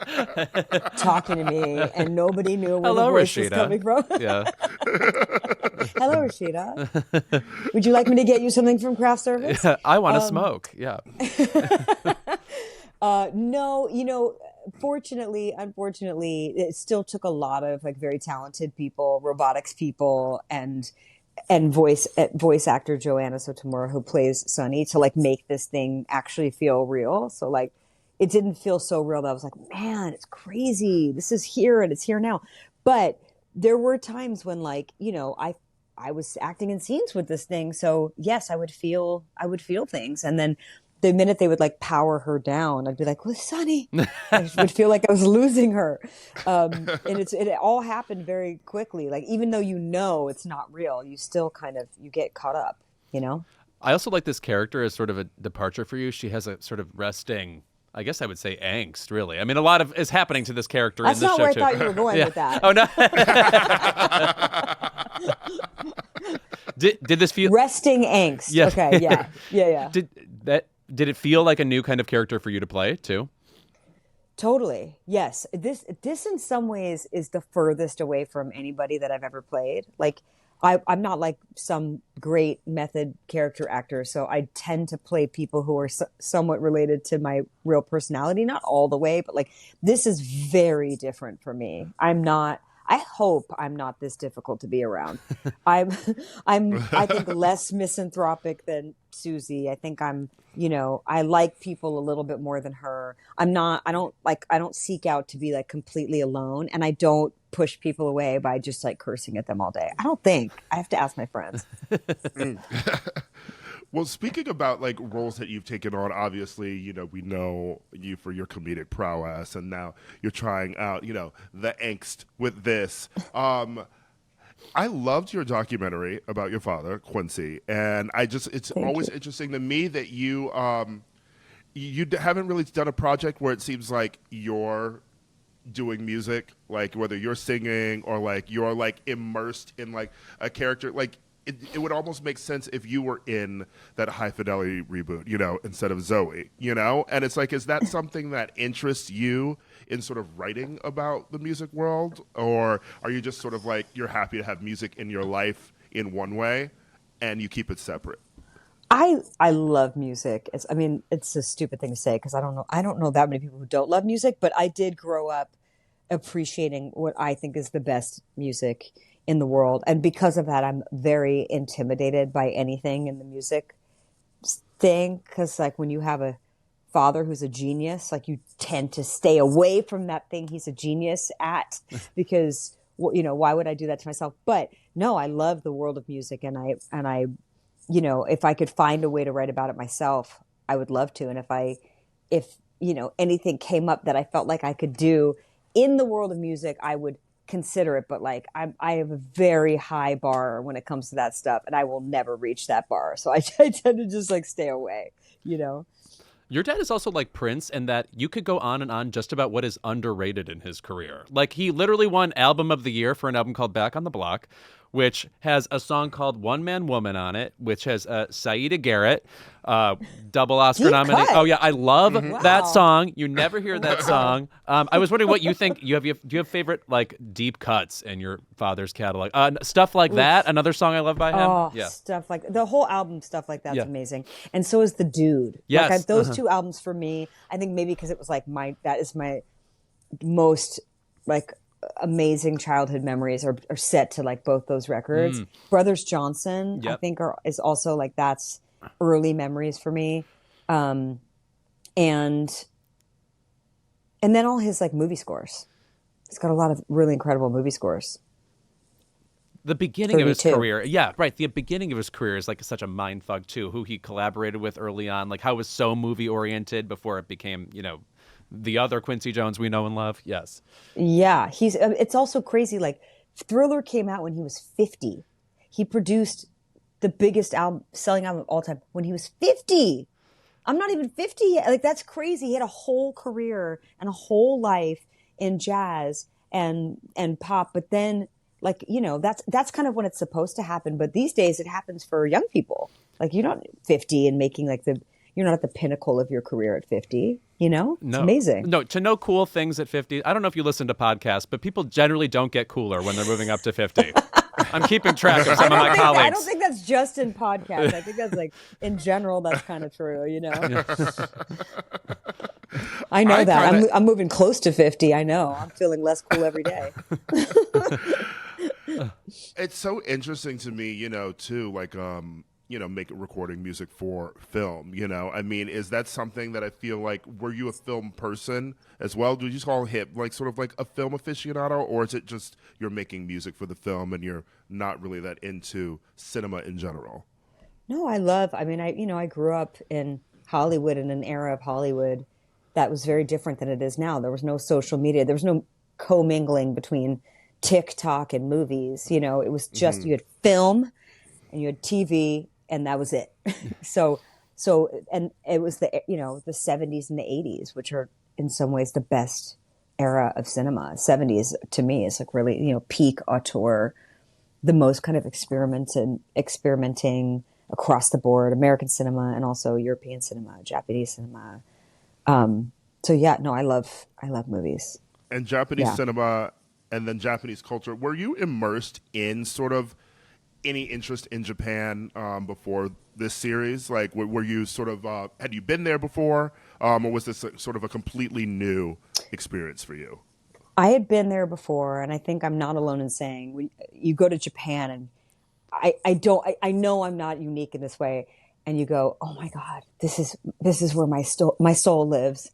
talking to me and nobody knew where the voice was coming from? Yeah. Hello, Rashida. Would you like me to get you something from craft service? Yeah, I want to smoke. Yeah. No, you know, unfortunately, it still took a lot of like very talented people, robotics people, and voice actor Joanna Sotomura, who plays Sunny, to like make this thing actually feel real. So like, it didn't feel so real that I was like, man, it's crazy. This is here and it's here now. But there were times when, like, you know, I was acting in scenes with this thing. So yes, I would feel things. And then the minute they would like power her down, I'd be like, "Where's Sunny?" I would feel like I was losing her. And it all happened very quickly. Like, even though you know it's not real, you still you get caught up, you know? I also like this character as sort of a departure for you. She has a sort of resting, I guess I would say, angst, really. I mean, a lot of is happening to this character in this show, too. That's not where I thought you were going with that. Oh, no. Did this feel... Resting angst. Yeah. Okay, yeah. Did it feel like a new kind of character for you to play, too? Totally. Yes. This in some ways is the furthest away from anybody that I've ever played. Like, I'm not like some great method character actor, so I tend to play people who are somewhat related to my real personality. Not all the way, but like, this is very different for me. I I hope I'm not this difficult to be around. I think less misanthropic than Susie. I think I'm, I like people a little bit more than her. I don't seek out to be like completely alone, and I don't push people away by just like cursing at them all day. I don't think. I have to ask my friends. Well, speaking about like roles that you've taken on, obviously, we know you for your comedic prowess, and now you're trying out, the angst with this. I loved your documentary about your father, Quincy, and it's always interesting to me that you haven't really done a project where it seems like you're doing music, like whether you're singing or like you're like immersed in like a character, like. It would almost make sense if you were in that High Fidelity reboot, instead of Zoe, And it's like, is that something that interests you in sort of writing about the music world? Or are you just sort of like, you're happy to have music in your life in one way and you keep it separate? I love music. It's a stupid thing to say because I don't know that many people who don't love music, but I did grow up appreciating what I think is the best music in the world. And because of that, I'm very intimidated by anything in the music thing. Because like when you have a father who's a genius, like you tend to stay away from that thing he's a genius at because, why would I do that to myself? But no, I love the world of music. And I, if I could find a way to write about it myself, I would love to. And if anything came up that I felt like I could do in the world of music, I would consider it, but like I have a very high bar when it comes to that stuff, and I will never reach that bar. So I tend to just like stay away. Your dad is also like Prince in that you could go on and on just about what is underrated in his career. Like he literally won Album of the Year for an album called Back on the Block, which has a song called One Man Woman on it, which has Saida Garrett, double Oscar nominee. Oh yeah, I love that song. You never hear that song. I was wondering what you think. Do you have favorite like deep cuts in your father's catalog? Stuff like that. Another song I love by him. Oh, yeah. Stuff like the whole album. Stuff like that's amazing. And so is The Dude. Yes, like, those two albums for me. I think maybe because it was like that is my most like amazing childhood memories are set to like both those records. Brothers Johnson, I think is also like that's early memories for me. And then all his like movie scores. He's got a lot of really incredible movie scores. The beginning of his career. Yeah, right. The beginning of his career is like such a mindfuck too, who he collaborated with early on, like how it was so movie oriented before it became, the other Quincy Jones we know and love. Yes. Yeah. It's also crazy. Like Thriller came out when he was 50. He produced the biggest selling album of all time when he was 50. I'm not even 50 yet. Like that's crazy. He had a whole career and a whole life in jazz and pop. But then like, that's kind of when it's supposed to happen. But these days it happens for young people. Like you're not 50 and making like you're not at the pinnacle of your career at 50, It's amazing. No, to know cool things at 50. I don't know if you listen to podcasts, but people generally don't get cooler when they're moving up to 50. I'm keeping track of some of my colleagues. I don't think that's just in podcasts. I think that's like, in general, that's kind of true, I know that. I'm moving close to 50. I know. I'm feeling less cool every day. It's so interesting to me, too, like, recording music for film, is that something that I feel like, were you a film person as well? Do you just call him like sort of like a film aficionado, or is it just you're making music for the film and you're not really that into cinema in general? No, I grew up in Hollywood, in an era of Hollywood that was very different than it is now. There was no social media. There was no commingling between TikTok and movies. It was just, you had film and you had TV, and that was it. So, and it was the 70s and the 80s, which are in some ways the best era of cinema. 70s to me is like really, peak auteur, the most kind of experimenting across the board, American cinema and also European cinema, Japanese cinema. I love movies. And Japanese cinema and then Japanese culture. Were you immersed in sort of any interest in Japan before this series? Like, were you sort of, had you been there before? Or was this sort of a completely new experience for you? I had been there before, and I think I'm not alone in saying when you go to Japan, and I know I'm not unique in this way, and you go, oh my God, this is where my soul lives.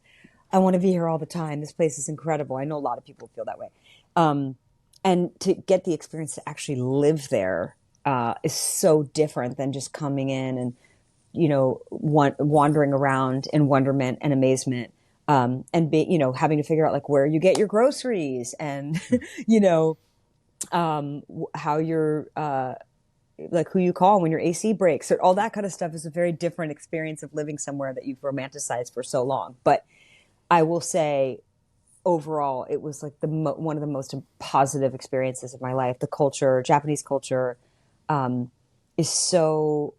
I want to be here all the time. This place is incredible. I know a lot of people feel that way. And to get the experience to actually live there is so different than just coming in and, wandering around in wonderment and amazement. And having to figure out like where you get your groceries and, how you're, like who you call when your AC breaks or all that kind of stuff is a very different experience of living somewhere that you've romanticized for so long. But I will say overall, it was like one of the most positive experiences of my life. The culture, Japanese culture, is so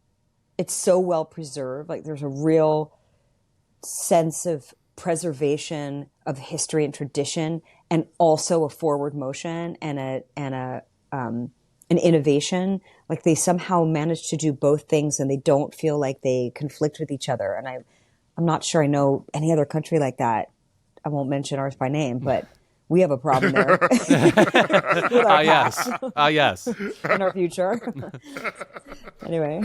well preserved. Like there's a real sense of preservation of history and tradition, and also a forward motion and an innovation. Like they somehow manage to do both things, and they don't feel like they conflict with each other. And I'm not sure I know any other country like that. I won't mention ours by name, but we have a problem there. Yes. In our future. Anyway.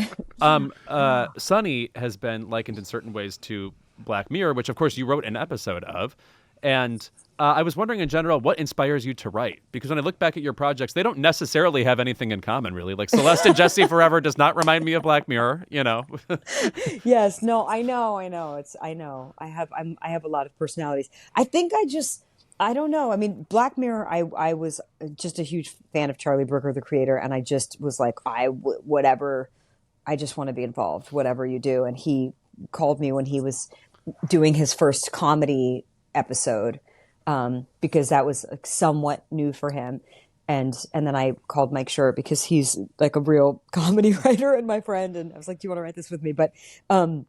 Sunny has been likened in certain ways to Black Mirror, which of course you wrote an episode of. And I was wondering in general, what inspires you to write? Because when I look back at your projects, they don't necessarily have anything in common, really. Like Celeste and Jesse Forever does not remind me of Black Mirror, Yes, no, I know. I have a lot of personalities. I think I don't know. I mean, Black Mirror, I was just a huge fan of Charlie Brooker, the creator, and I just was like, whatever, I just want to be involved, whatever you do. And he called me when he was doing his first comedy episode, because that was somewhat new for him. And then I called Mike Schur because he's like a real comedy writer and my friend. And I was like, do you want to write this with me? But I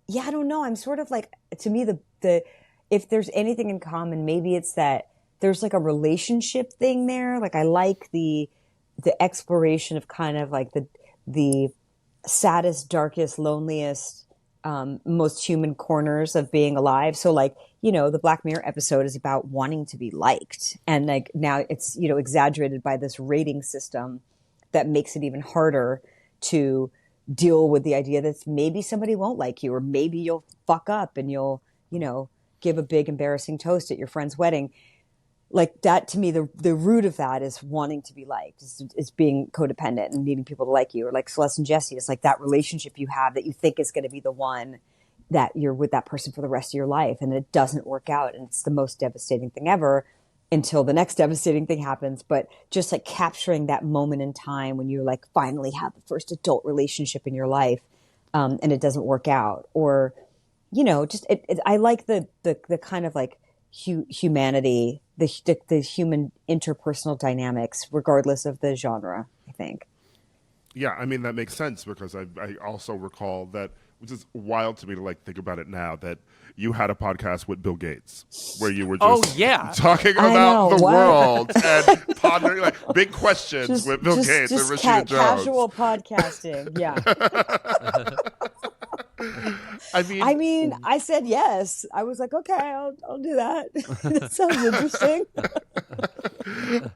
don't know. I'm sort of like, to me, the if there's anything in common, maybe it's that there's like a relationship thing there. Like I like the exploration of kind of like the saddest, darkest, loneliest, most human corners of being alive. So like, the Black Mirror episode is about wanting to be liked. And like now it's, exaggerated by this rating system that makes it even harder to deal with the idea that maybe somebody won't like you, or maybe you'll fuck up and you'll, give a big embarrassing toast at your friend's wedding. Like that, to me, the root of that is wanting to be liked, is being codependent and needing people to like you. Or like Celeste and Jesse, it's like that relationship you have that you think is going to be the one that you're with that person for the rest of your life, and it doesn't work out, and it's the most devastating thing ever until the next devastating thing happens. But just like capturing that moment in time when you like finally have the first adult relationship in your life, and it doesn't work out, or just I like the kind of like humanity, the human interpersonal dynamics, regardless of the genre, I think. Yeah, I mean, that makes sense because I also recall that, which is wild to me to like think about it now, that you had a podcast with Bill Gates where you were just talking about the world and pondering like big questions with Bill Gates and Rashida Jones. Casual podcasting, yeah. I mean, I said yes. I was like, okay, I'll do that. That sounds interesting.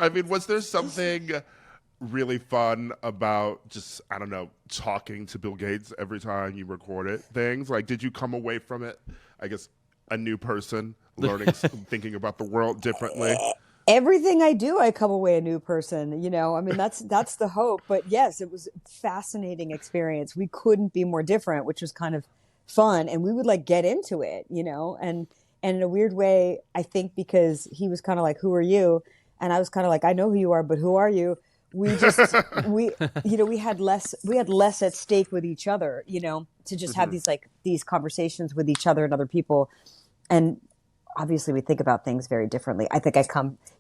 I mean, was there something really fun about just, I don't know, talking to Bill Gates every time you recorded things? Like, did you come away from it, I guess, a new person, learning, thinking about the world differently? Everything I do, I come away a new person, I mean, that's the hope. But yes, it was a fascinating experience. We couldn't be more different, which was kind of fun. And we would like get into it, and in a weird way, I think because he was kind of like, who are you? And I was kind of like, I know who you are, but who are you? We just, we had less at stake with each other, to just have these conversations with each other and other people. And obviously we think about things very differently. I think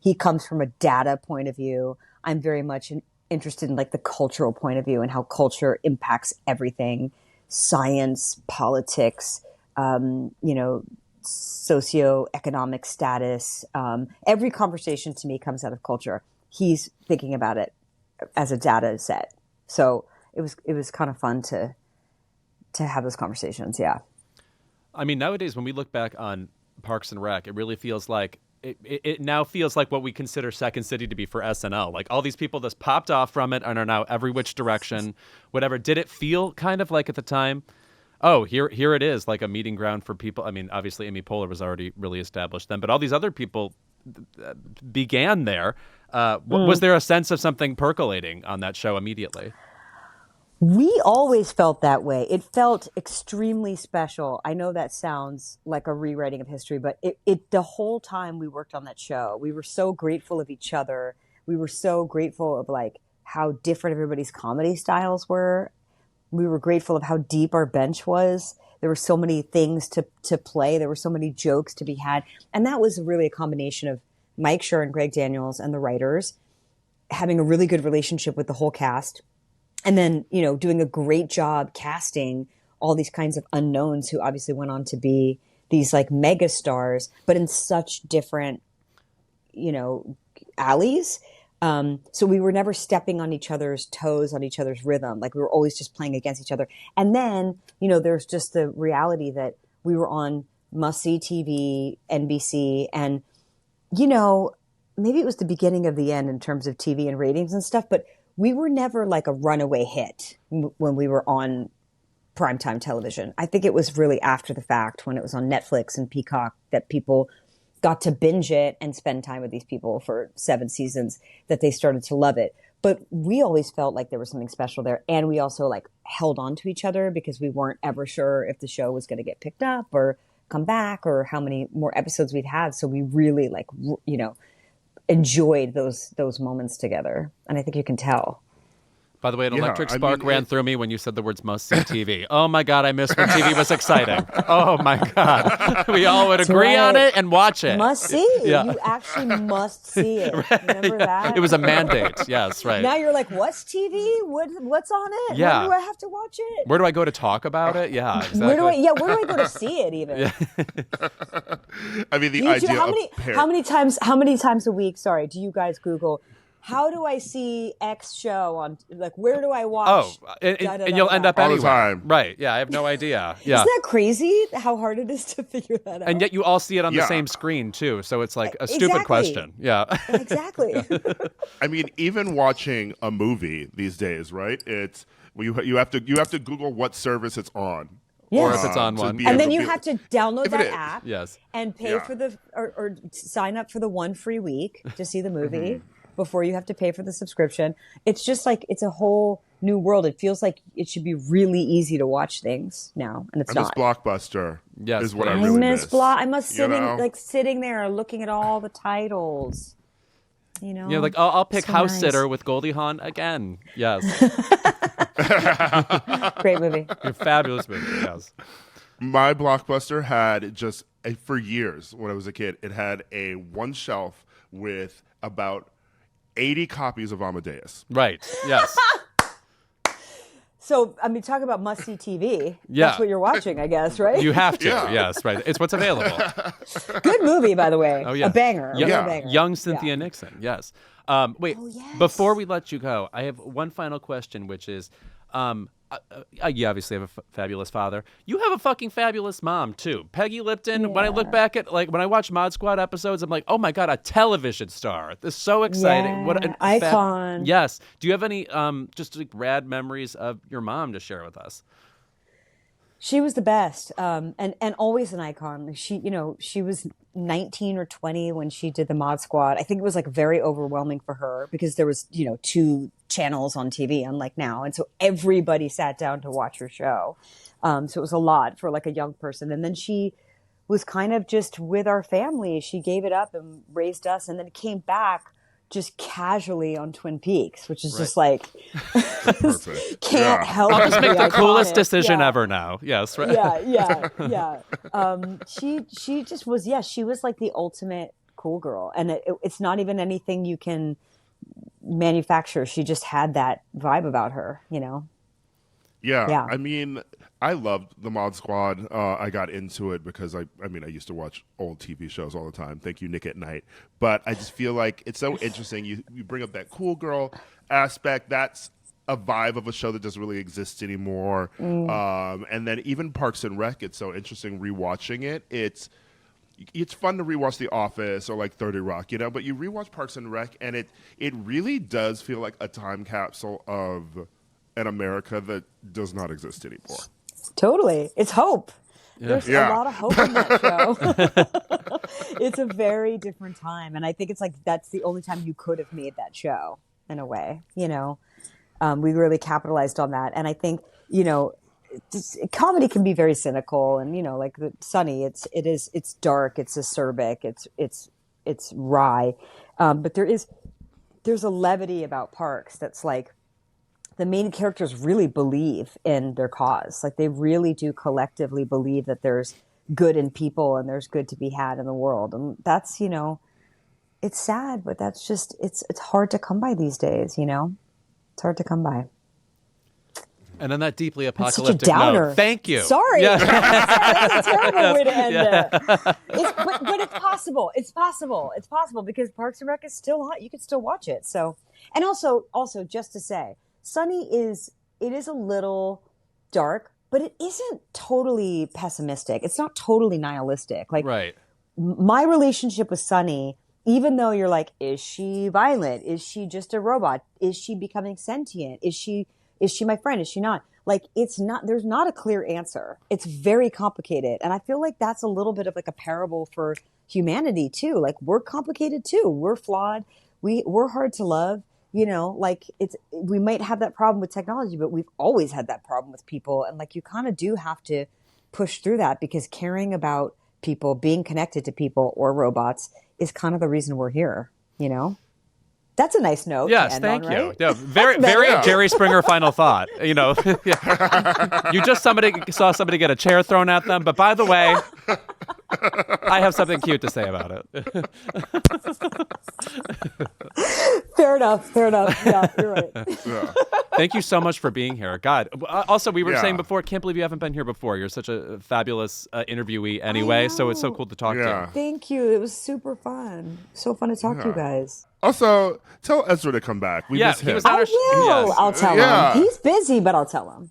he comes from a data point of view. I'm very much interested in like the cultural point of view and how culture impacts everything, science, politics, socioeconomic status. Every conversation to me comes out of culture. He's thinking about it as a data set. So it was kind of fun to have those conversations. Yeah. I mean, nowadays when we look back on Parks and Rec, it really feels like it now feels like what we consider Second City to be for SNL. Like all these people just popped off from it and are now every which direction, whatever. Did it feel kind of like at the time, oh, here it is, like a meeting ground for people? I mean, obviously Amy Poehler was already really established then, but all these other people began there. Was there a sense of something percolating on that show immediately? We always felt that way. It felt extremely special. I know that sounds like a rewriting of history, but it the whole time we worked on that show, we were so grateful of each other. We were so grateful of like how different everybody's comedy styles were. We were grateful of how deep our bench was. There were so many things to play. There were so many jokes to be had. And that was really a combination of Mike Schur and Greg Daniels and the writers having a really good relationship with the whole cast. And then, doing a great job casting all these kinds of unknowns who obviously went on to be these like mega stars, but in such different, alleys. So we were never stepping on each other's toes, on each other's rhythm. Like we were always just playing against each other. And then, there's just the reality that we were on must-see TV, NBC, and, maybe it was the beginning of the end in terms of TV and ratings and stuff, but we were never like a runaway hit when we were on primetime television. I think it was really after the fact when it was on Netflix and Peacock that people got to binge it and spend time with these people for 7 seasons that they started to love it. But we always felt like there was something special there. And we also like held on to each other because we weren't ever sure if the show was going to get picked up or come back or how many more episodes we'd have. So we really enjoyed those moments together. And I think you can tell. By the way, an electric spark ran through me when you said the words must-see TV. Oh, my God, I miss when TV was exciting. Oh, my God. We all would agree on it and watch it. Must see. Yeah. You actually must see it. Right. Remember that? It was a mandate. Yes, right. Now you're like, what's TV? What's on it? Yeah. When do I have to watch it? Where do I go to talk about it? Yeah, exactly. Where do I go to see it even? Yeah. I mean, the idea how many times a week, do you guys Google, how do I see X show on, like, where do I watch? Oh, and you'll end up all anywhere. The time. Right. Yeah, I have no idea. Yeah. Isn't that crazy how hard it is to figure that out? And yet you all see it on the same screen, too. So it's like a stupid question. Yeah. Exactly. I mean, even watching a movie these days, right? It's you have to Google what service it's on. Yes. Or if it's on one. And then you have to download that app yes. and pay for or sign up for the 1 free week to see the movie before you have to pay for the subscription. It's just like, it's a whole new world. It feels like it should be really easy to watch things now, and it's not. I miss Blockbuster. Yes, is what I really miss. I miss sitting there looking at all the titles. Yeah, like I'll pick House Sitter with Goldie Hawn again. Yes. Great movie. A fabulous movie. Yes. My Blockbuster had for years when I was a kid, it had a one shelf with about 80 copies of Amadeus. Right. Yes. So, I mean, talk about must-see TV. Yeah. That's what you're watching, I guess, right? You have to. Yeah. Yes, right. It's what's available. Good movie, by the way. Oh, yeah. A banger. Banger. Young Cynthia Nixon. Yes. Wait, before we let you go, I have one final question, which is, you obviously have a fabulous father. You have a fucking fabulous mom, too. Peggy Lipton, when I look back at, when I watch Mod Squad episodes, I'm like, oh my God, a television star. This is so exciting. Yeah, what an icon. Yes. Do you have any just rad memories of your mom to share with us? She was the best, and always an icon. She was 19 or 20 when she did the Mod Squad. I think it was very overwhelming for her because there was 2 channels on TV, unlike now, and so everybody sat down to watch her show. So it was a lot for a young person. And then she was kind of just with our family. She gave it up and raised us, and then came back just casually on Twin Peaks, which is just can't help. I'll just make the coolest decision yeah. ever now. Yes, right. Yeah. She just was. Yeah, she was like the ultimate cool girl, and it's not even anything you can manufacture. She just had that vibe about her, Yeah. I mean, I loved the Mod Squad. I got into it because I used to watch old TV shows all the time. Thank you, Nick at Night. But I just feel like it's so interesting. You bring up that cool girl aspect. That's a vibe of a show that doesn't really exist anymore. And then even Parks and Rec, it's so interesting rewatching it. it's fun to rewatch The Office or like 30 Rock, you know, but you rewatch Parks and Rec, and it really does feel like a time capsule of an America that does not exist anymore. Totally. It's hope. Yeah. There's a lot of hope in that show. It's a very different time. And I think it's like that's the only time you could have made that show in a way, you know. We really capitalized on that. And I think, you know, comedy can be very cynical and, you know, like Sunny, it's dark, it's acerbic, it's wry. But there's a levity about Parks that's like, the main characters really believe in their cause. Like they really do collectively believe that there's good in people and there's good to be had in the world. And that's, you know, it's sad, but that's just, it's hard to come by these days, you know? It's hard to come by. And on that deeply apocalyptic such a downer. note, thank you. Sorry. Yeah. That's a terrible way to end it. But it's possible. It's possible. It's possible because Parks and Rec is still hot. You can still watch it. So, and also just to say, Sunny is a little dark, but it isn't totally pessimistic. It's not totally nihilistic. Like right. My relationship with Sunny, even though you're like, is she violent? Is she just a robot? Is she becoming sentient? Is she my friend? Is she not? Like it's not. There's not a clear answer. It's very complicated, and I feel like that's a little bit of like a parable for humanity too. Like we're complicated too. We're flawed. We're hard to love. You know, like we might have that problem with technology, but we've always had that problem with people. And like, you kind of do have to push through that because caring about people, being connected to people or robots is kind of the reason we're here, you know? That's a nice note. Yes, to end thank on, you. right? Yeah, very Jerry Springer final thought. You know, you just saw somebody get a chair thrown at them, but by the way, I have something cute to say about it. Fair enough. Yeah, you're right. Yeah. Thank you so much for being here. God. Also, we were saying before, can't believe you haven't been here before. You're such a fabulous interviewee anyway, so it's so cool to talk to you. Thank you. It was super fun. So fun to talk to you guys. Also, tell Ezra to come back. We miss him. He was on our Yes. I'll tell him. He's busy, but I'll tell him.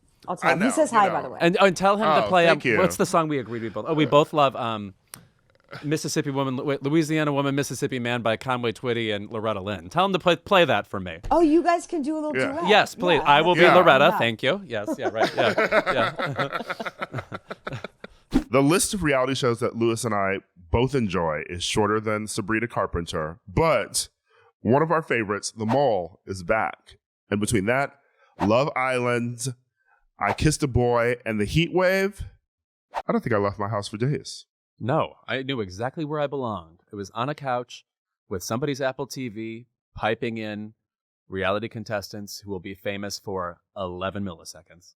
He says hi, by the way. And tell him to play. Thank you. What's the song we agreed we both? Oh, we both love Mississippi Woman, Louisiana Woman, Mississippi Man by Conway Twitty and Loretta Lynn. Tell him to play that for me. Oh, you guys can do a little duet. Yes, please. Yeah, I will be Loretta. Yeah. Thank you. Yes. Yeah. Right. Yeah. The list of reality shows that Louis and I both enjoy is shorter than Sabrina Carpenter, but one of our favorites, The Mole, is back. And between that, Love Island, I Kissed a Boy, and The Heat Wave, I don't think I left my house for days. No, I knew exactly where I belonged. It was on a couch with somebody's Apple TV, piping in reality contestants who will be famous for 11 milliseconds.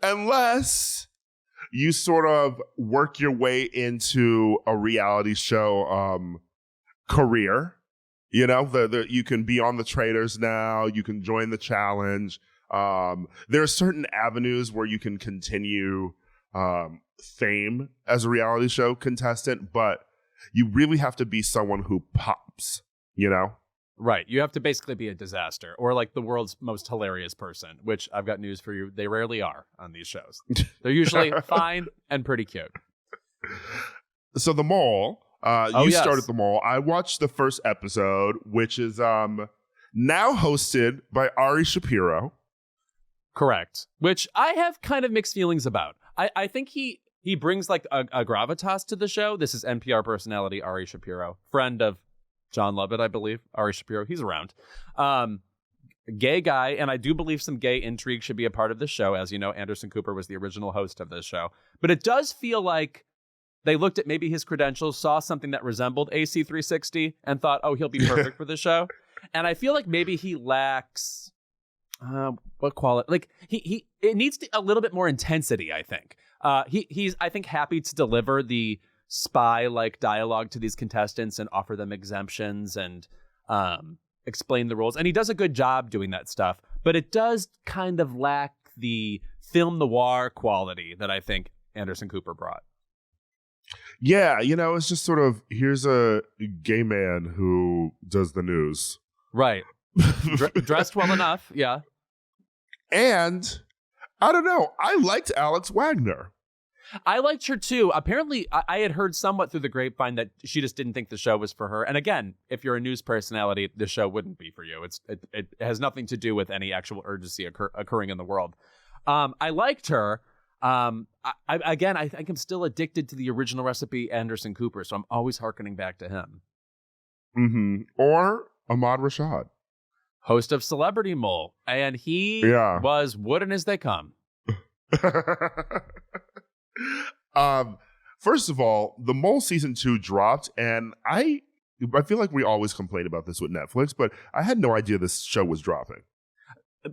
Unless you sort of work your way into a reality show career. You know, you can be on The Traitors now. You can join The Challenge. There are certain avenues where you can continue fame as a reality show contestant, but you really have to be someone who pops, you know? Right. You have to basically be a disaster or like the world's most hilarious person, which I've got news for you. They rarely are on these shows. They're usually fine and pretty cute. So The Mole, started The Mole. I watched the first episode, which is now hosted by Ari Shapiro. Correct. Which I have kind of mixed feelings about. I think he brings like a gravitas to the show. This is NPR personality Ari Shapiro, friend of Jon Lovett, I believe. Ari Shapiro, he's around. Gay guy, and I do believe some gay intrigue should be a part of the show. As you know, Anderson Cooper was the original host of this show. But it does feel like they looked at maybe his credentials, saw something that resembled AC360, and thought, oh, he'll be perfect for the show. And I feel like maybe he lacks... what quality? Like it needs a little bit more intensity. I think he's I think happy to deliver the spy-like dialogue to these contestants and offer them exemptions and explain the rules. And he does a good job doing that stuff. But it does kind of lack the film noir quality that I think Anderson Cooper brought. Yeah, you know, it's just sort of here's a gay man who does the news, right? Dressed well enough, yeah. And I don't know, I liked Alex Wagner. I liked her too. Apparently, I had heard somewhat through the grapevine that she just didn't think the show was for her. And again, if you're a news personality, the show wouldn't be for you. It has nothing to do with any actual urgency occurring in the world. I liked her. I think I'm still addicted to the original recipe, Anderson Cooper, so I'm always hearkening back to him. Mm-hmm. Or Ahmad Rashad, host of Celebrity Mole, and he was wooden as they come. First of all, The Mole season 2 dropped, and I feel like we always complain about this with Netflix, but I had no idea this show was dropping.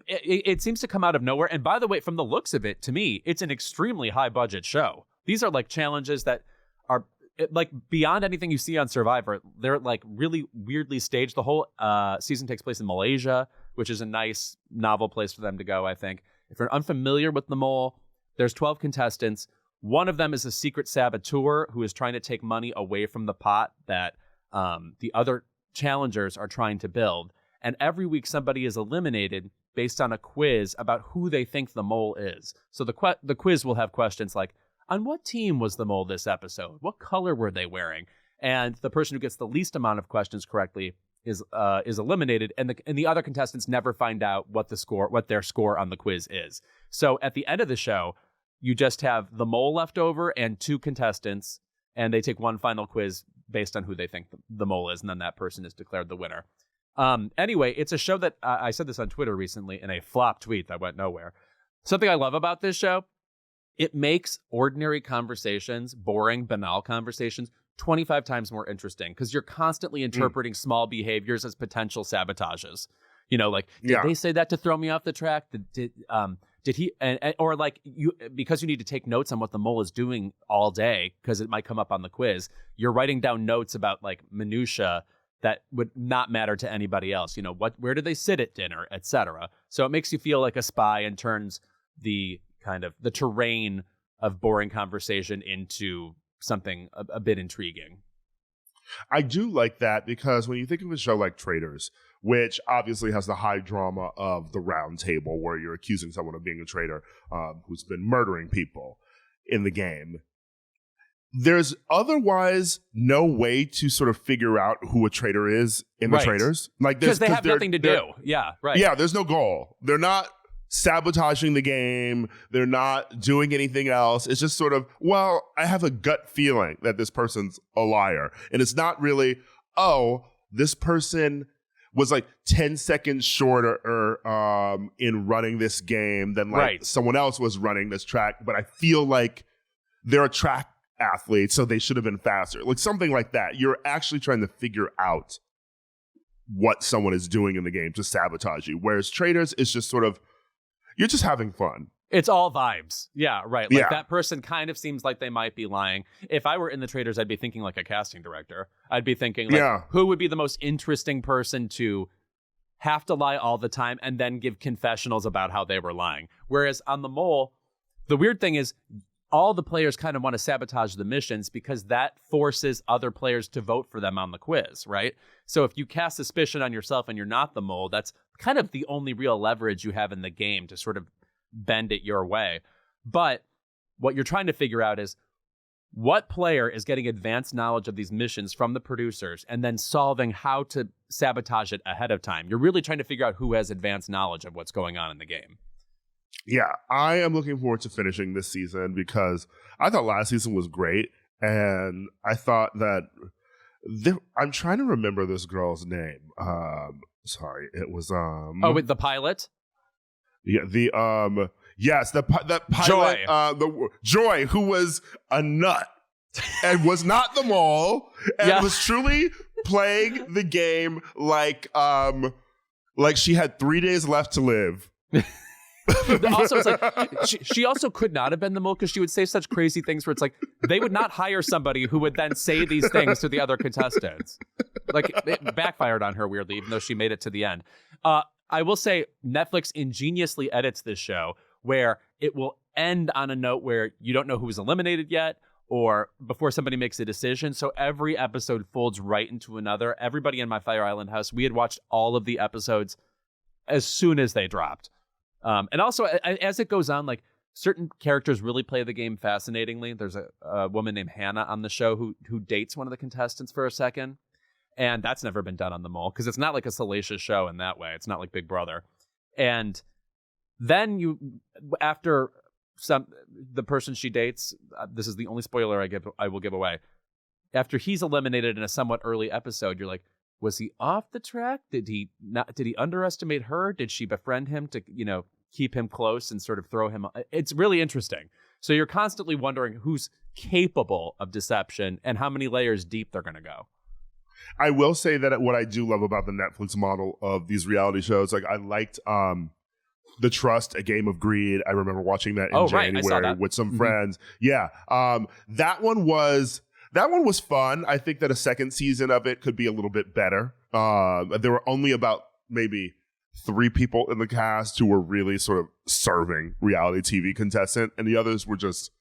It seems to come out of nowhere. And by the way, from the looks of it, to me, it's an extremely high budget show. These are like challenges that are like beyond anything you see on Survivor. They're like really weirdly staged. The whole season takes place in Malaysia, which is a nice novel place for them to go, I think. If you're unfamiliar with The Mole, there's 12 contestants. One of them is a secret saboteur who is trying to take money away from the pot that the other challengers are trying to build. And every week somebody is eliminated based on a quiz about who they think the mole is. So the quiz will have questions like, on what team was the mole this episode? What color were they wearing? And the person who gets the least amount of questions correctly is eliminated, and the other contestants never find out what their score on the quiz is. So at the end of the show, you just have the mole left over and 2 contestants, and they take one final quiz based on who they think the mole is, and then that person is declared the winner. Anyway, it's a show that I said this on Twitter recently in a flop tweet that went nowhere. Something I love about this show, it makes ordinary conversations, boring, banal conversations, 25 times more interesting because you're constantly interpreting small behaviors as potential sabotages. You know, like, did they say that to throw me off the track? Did he, or like because you need to take notes on what the mole is doing all day because it might come up on the quiz. You're writing down notes about like minutia that would not matter to anybody else. You know, where do they sit at dinner, etc. So it makes you feel like a spy and turns the kind of the terrain of boring conversation into something a bit intriguing. I do like that because when you think of a show like Traitors, which obviously has the high drama of the round table where you're accusing someone of being a traitor who's been murdering people in the game, there's otherwise no way to sort of figure out who a traitor is in the Traitors. Like, because they have nothing to do. Yeah, right. Yeah, there's no goal. They're not sabotaging the game. They're not doing anything else. It's just sort of, well, I have a gut feeling that this person's a liar. And it's not really, oh, this person was like 10 seconds shorter in running this game than like someone else was running this track. But I feel like they're a track athlete, so they should have been faster. Like something like that. You're actually trying to figure out what someone is doing in the game to sabotage you. Whereas Traitors is just sort of, you're just having fun. It's all vibes. Yeah, right. Like that person kind of seems like they might be lying. If I were in the Traitors, I'd be thinking like a casting director. I'd be thinking like, who would be the most interesting person to have to lie all the time and then give confessionals about how they were lying. Whereas on The Mole, the weird thing is all the players kind of want to sabotage the missions because that forces other players to vote for them on the quiz, right? So if you cast suspicion on yourself and you're not the mole, that's kind of the only real leverage you have in the game to sort of bend it your way. But what you're trying to figure out is what player is getting advanced knowledge of these missions from the producers and then solving how to sabotage it ahead of time. You're really trying to figure out who has advanced knowledge of what's going on in the game. Yeah, I am looking forward to finishing this season because I thought last season was great. And I thought that I'm trying to remember this girl's name. Sorry, it was with the pilot? Yeah, that pilot, Joy. Joy, who was a nut and was not the mole and was truly playing the game like she had 3 days left to live. Also, it's like she also could not have been the mole because she would say such crazy things where it's like they would not hire somebody who would then say these things to the other contestants. Like it backfired on her weirdly, even though she made it to the end. I will say Netflix ingeniously edits this show where it will end on a note where you don't know who was eliminated yet or before somebody makes a decision. So every episode folds right into another. Everybody in my Fire Island house, we had watched all of the episodes as soon as they dropped. And also, as it goes on, like certain characters really play the game fascinatingly. There's a woman named Hannah on the show who dates one of the contestants for a second. And that's never been done on The Mole because it's not like a salacious show in that way. It's not like Big Brother. And then after the person she dates, this is the only spoiler I will give away. After he's eliminated in a somewhat early episode, you're like, was he off the track? Did he underestimate her? Did she befriend him to, keep him close and sort of throw him? It's really interesting. So you're constantly wondering who's capable of deception and how many layers deep they're going to go. I will say that what I do love about the Netflix model of these reality shows, like I liked The Trust, A Game of Greed. I remember watching that in January with some friends. Yeah. That one was fun. I think that a second season of it could be a little bit better. There were only about maybe 3 people in the cast who were really sort of serving reality TV contestant, and the others were just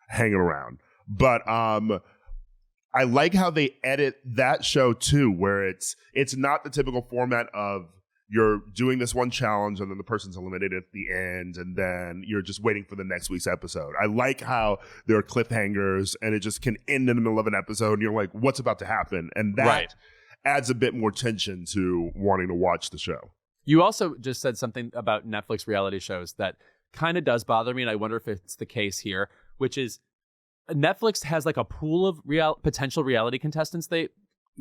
hanging around. But I like how they edit that show too, where it's not the typical format of you're doing this one challenge and then the person's eliminated at the end and then you're just waiting for the next week's episode. I like how there are cliffhangers and it just can end in the middle of an episode and you're like, what's about to happen? And that adds a bit more tension to wanting to watch the show. You also just said something about Netflix reality shows that kind of does bother me, and I wonder if it's the case here, which is Netflix has like a pool of potential reality contestants they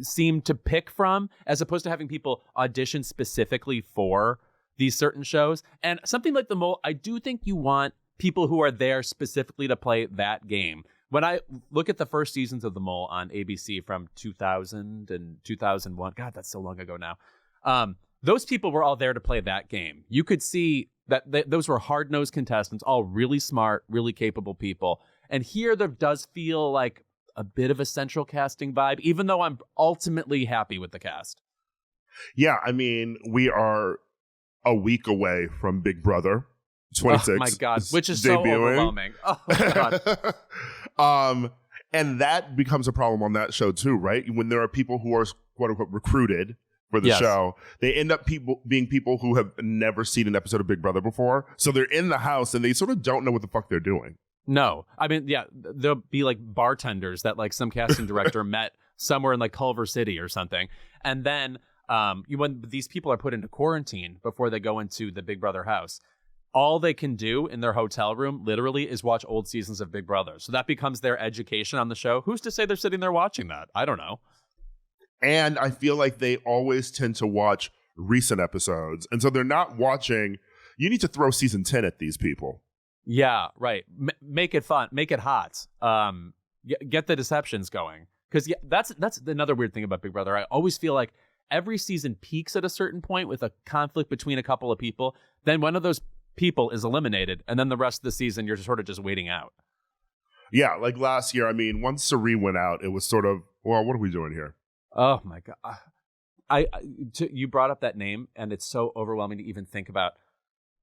seem to pick from, as opposed to having people audition specifically for these certain shows. And something like The Mole, I do think you want people who are there specifically to play that game. When I look at the first seasons of The Mole on ABC from 2000 and 2001, God, that's so long ago now. Those people were all there to play that game. You could see that those were hard-nosed contestants, all really smart, really capable people. And here there does feel like a bit of a central casting vibe, even though I'm ultimately happy with the cast. Yeah, I mean, we are a week away from Big Brother 26. Oh my God, which is so overwhelming. Oh my God. And that becomes a problem on that show too, right? When there are people who are quote unquote recruited for the show, they end up being people who have never seen an episode of Big Brother before. So they're in the house and they sort of don't know what the fuck they're doing. No, I mean, yeah, there'll be like bartenders that like some casting director met somewhere in like Culver City or something. And then when these people are put into quarantine before they go into the Big Brother house, all they can do in their hotel room literally is watch old seasons of Big Brother. So that becomes their education on the show. Who's to say they're sitting there watching that? I don't know. And I feel like they always tend to watch recent episodes. And so they're not watching. You need to throw season 10 at these people. Yeah, right. Make it fun. Make it hot. Get the deceptions going. Because that's another weird thing about Big Brother. I always feel like every season peaks at a certain point with a conflict between a couple of people. Then one of those people is eliminated. And then the rest of the season, you're sort of just waiting out. Yeah, like last year, I mean, once Sari went out, it was sort of, well, what are we doing here? Oh, my God. You brought up that name, and it's so overwhelming to even think about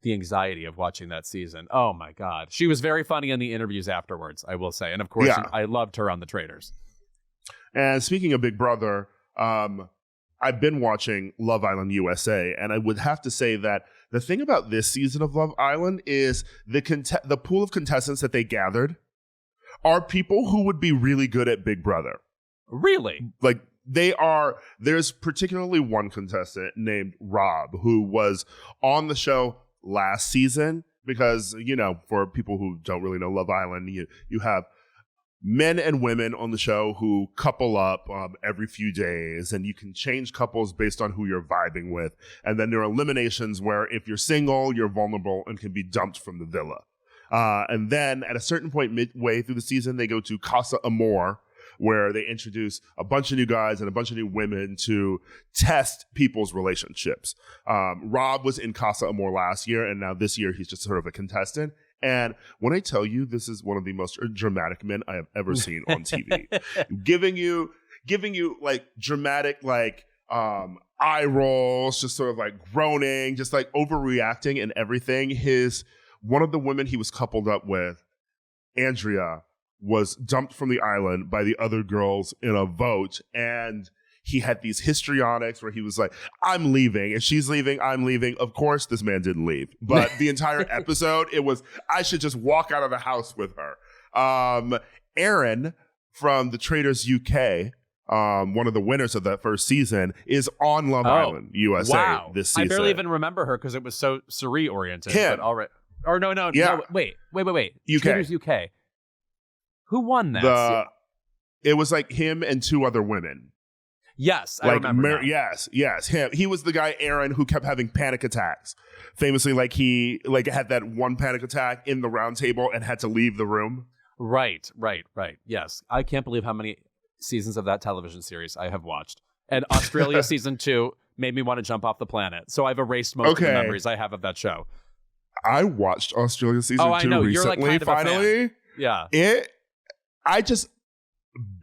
the anxiety of watching that season. Oh my God. She was very funny in the interviews afterwards, I will say. And of course, I loved her on The Traitors. And speaking of Big Brother, I've been watching Love Island USA, and I would have to say that the thing about this season of Love Island is the pool of contestants that they gathered are people who would be really good at Big Brother. Really? Like, there's particularly one contestant named Rob who was on the show last season because, for people who don't really know Love Island, you have men and women on the show who couple up every few days, and you can change couples based on who you're vibing with. And then there are eliminations where if you're single, you're vulnerable and can be dumped from the villa. And then at a certain point midway through the season, they go to Casa Amor, where they introduce a bunch of new guys and a bunch of new women to test people's relationships. Rob was in Casa Amor last year, and now this year he's just sort of a contestant. And when I tell you this is one of the most dramatic men I have ever seen on TV, giving you like dramatic like eye rolls, just sort of like groaning, just like overreacting and everything. One of the women he was coupled up with, Andrea, was dumped from the island by the other girls in a vote, and he had these histrionics where he was like, I'm leaving, and she's leaving, I'm leaving. Of course, this man didn't leave. But the entire episode, it was, I should just walk out of the house with her. Aaron from The Traders UK, one of the winners of that first season, is on Love Island USA this season. I barely even remember her because it was so Surrey oriented. Him. But all right. Or no, wait. UK. Traders UK. Who won that? It was like him and two other women. Yes, I remember. Yes, him. He was the guy, Aaron, who kept having panic attacks. Famously, he had that one panic attack in the round table and had to leave the room. Right. Yes, I can't believe how many seasons of that television series I have watched. And Australia season 2 made me want to jump off the planet. So I've erased most of the memories I have of that show. I watched Australia season 2 recently. You're like kind of finally, a fan. Yeah.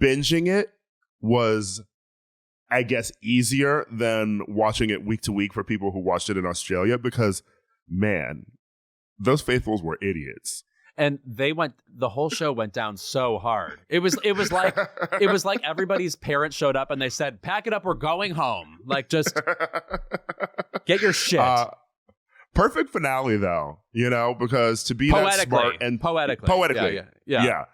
Binging it was, I guess, easier than watching it week to week for people who watched it in Australia because, man, those faithfuls were idiots. And the whole show went down so hard. It was like everybody's parents showed up and they said, "Pack it up, we're going home." Like, just get your shit. Perfect finale though, because to be that smart and poetically. Yeah.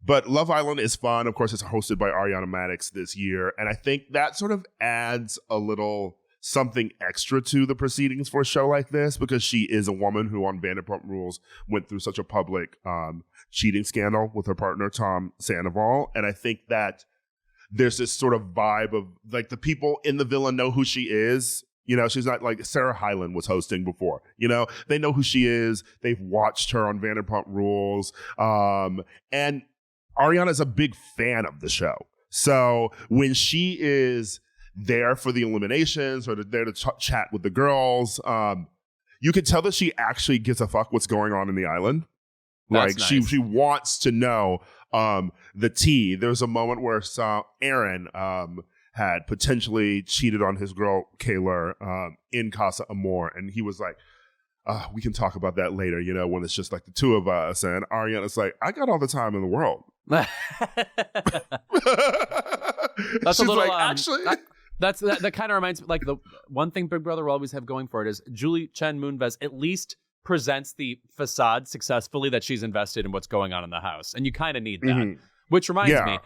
But Love Island is fun. Of course, it's hosted by Ariana Madix this year. And I think that sort of adds a little something extra to the proceedings for a show like this because she is a woman who on Vanderpump Rules went through such a public cheating scandal with her partner, Tom Sandoval. And I think that there's this sort of vibe of like the people in the villa know who she is. She's not like Sarah Hyland was hosting before. They know who she is. They've watched her on Vanderpump Rules. And Ariana's a big fan of the show. So when she is there for the eliminations or there to chat with the girls, you can tell that she actually gives a fuck what's going on in the island. That's nice. She wants to know the tea. There's a moment where Aaron had potentially cheated on his girl Kayla in Casa Amor, and he was like, we can talk about that later, when it's just like the two of us. And Ariana's like, I got all the time in the world. That's She's a little like, actually. That kind of reminds me, like the one thing Big Brother will always have going for it is Julie Chen Moonves at least presents the facade successfully that she's invested in what's going on in the house, and you kind of need that. Mm-hmm. Which reminds me,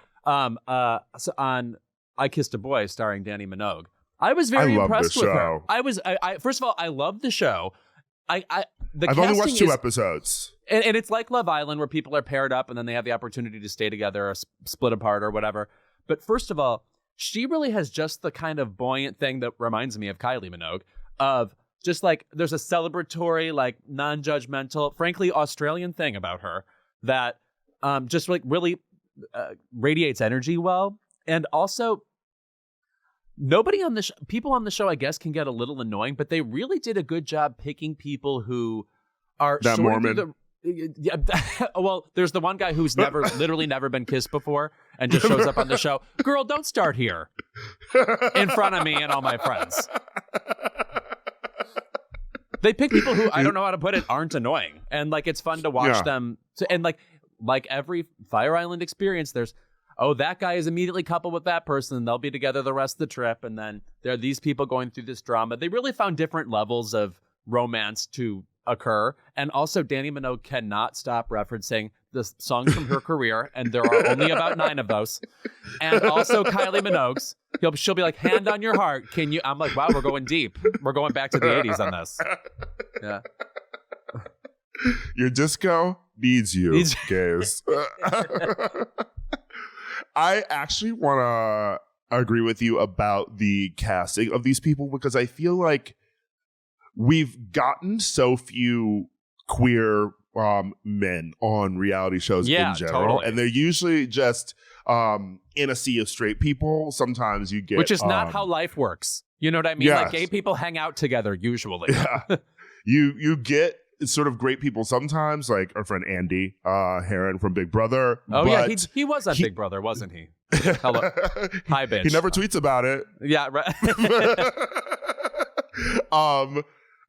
so on I Kissed a Boy, starring Danny Minogue, I was very impressed with her. I first of all, I love the show. I've only watched 2 episodes. And it's like Love Island where people are paired up and then they have the opportunity to stay together or split apart or whatever. But first of all, she really has just the kind of buoyant thing that reminds me of Kylie Minogue, of just like there's a celebratory, like non-judgmental, frankly Australian thing about her that just like really radiates energy well. And also, people on the show, I guess, can get a little annoying, but they really did a good job picking people who are that Mormon. Well, there's the one guy who's literally never been kissed before and just shows up on the show. Girl, don't start here in front of me and all my friends. They pick people who, I don't know how to put it, aren't annoying. And like, it's fun to watch them. And like every Fire Island experience, there's, that guy is immediately coupled with that person. They'll be together the rest of the trip. And then there are these people going through this drama. They really found different levels of romance to occur. And also, Danny Minogue cannot stop referencing the songs from her career. And there are only about 9 of those. And also Kylie Minogue's. She'll be like, hand on your heart. Can you? I'm like, wow, we're going deep. We're going back to the 80s on this. Yeah. Your disco needs you, gays. I actually want to agree with you about the casting of these people because I feel like we've gotten so few queer men on reality shows in general. Totally. And they're usually just in a sea of straight people. Sometimes you get... Which is not how life works. You know what I mean? Yes. Like gay people hang out together usually. Yeah. You get sort of great people sometimes, like our friend Andy Heron from Big Brother. Oh, yeah. He was on Big Brother, wasn't he? Hello. Hi, bitch. He never tweets about it. Yeah, right.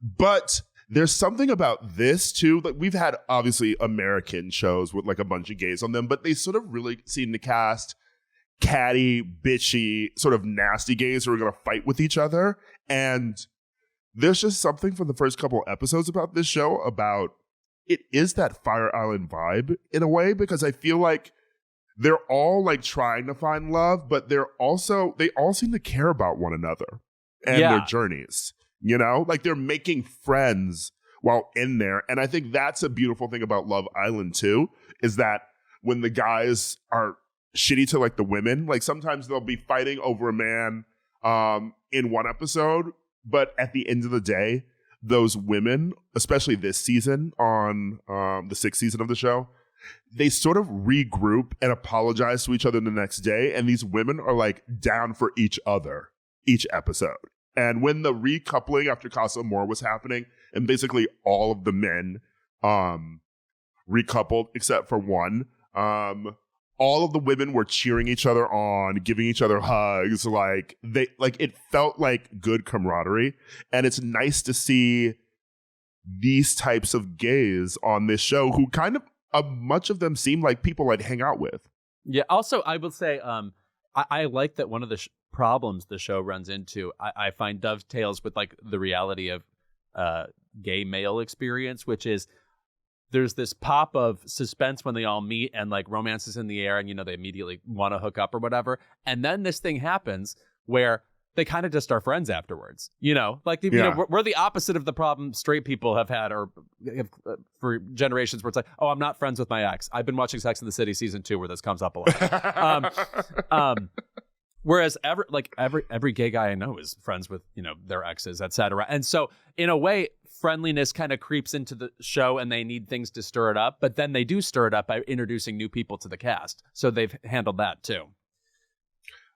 But there's something about this too. Like we've had obviously American shows with like a bunch of gays on them, but they sort of really seem to cast catty, bitchy, sort of nasty gays who are going to fight with each other. And there's just something from the first couple episodes about this show about it is that Fire Island vibe in a way, because I feel like they're all like trying to find love, but they all seem to care about one another and their journeys, you know, like they're making friends while in there. And I think that's a beautiful thing about Love Island too, is that when the guys are shitty to like the women, like sometimes they'll be fighting over a man in one episode, but at the end of the day, those women, especially this season on the 6th season of the show, they sort of regroup and apologize to each other the next day. And these women are like down for each other each episode. And when the recoupling after Casa Amor was happening, and basically all of the men recoupled except for one, all of the women were cheering each other on, giving each other hugs. Like it felt like good camaraderie. And it's nice to see these types of gays on this show who kind of, much of them seem like people I'd hang out with. Yeah. Also, I will say, I like that one of the problems the show runs into, I find dovetails with like the reality of gay male experience, which is there's this pop of suspense when they all meet and like romance is in the air and, you know, they immediately want to hook up or whatever. And then this thing happens where they kind of just are friends afterwards, you know, like, you know, we're the opposite of the problem straight people have had or have, for generations where it's like, oh, I'm not friends with my ex. I've been watching Sex and the City season 2 where this comes up a lot. Whereas every gay guy I know is friends with, you know, their exes, etc. And so in a way, friendliness kind of creeps into the show and they need things to stir it up. But then they do stir it up by introducing new people to the cast. So they've handled that too.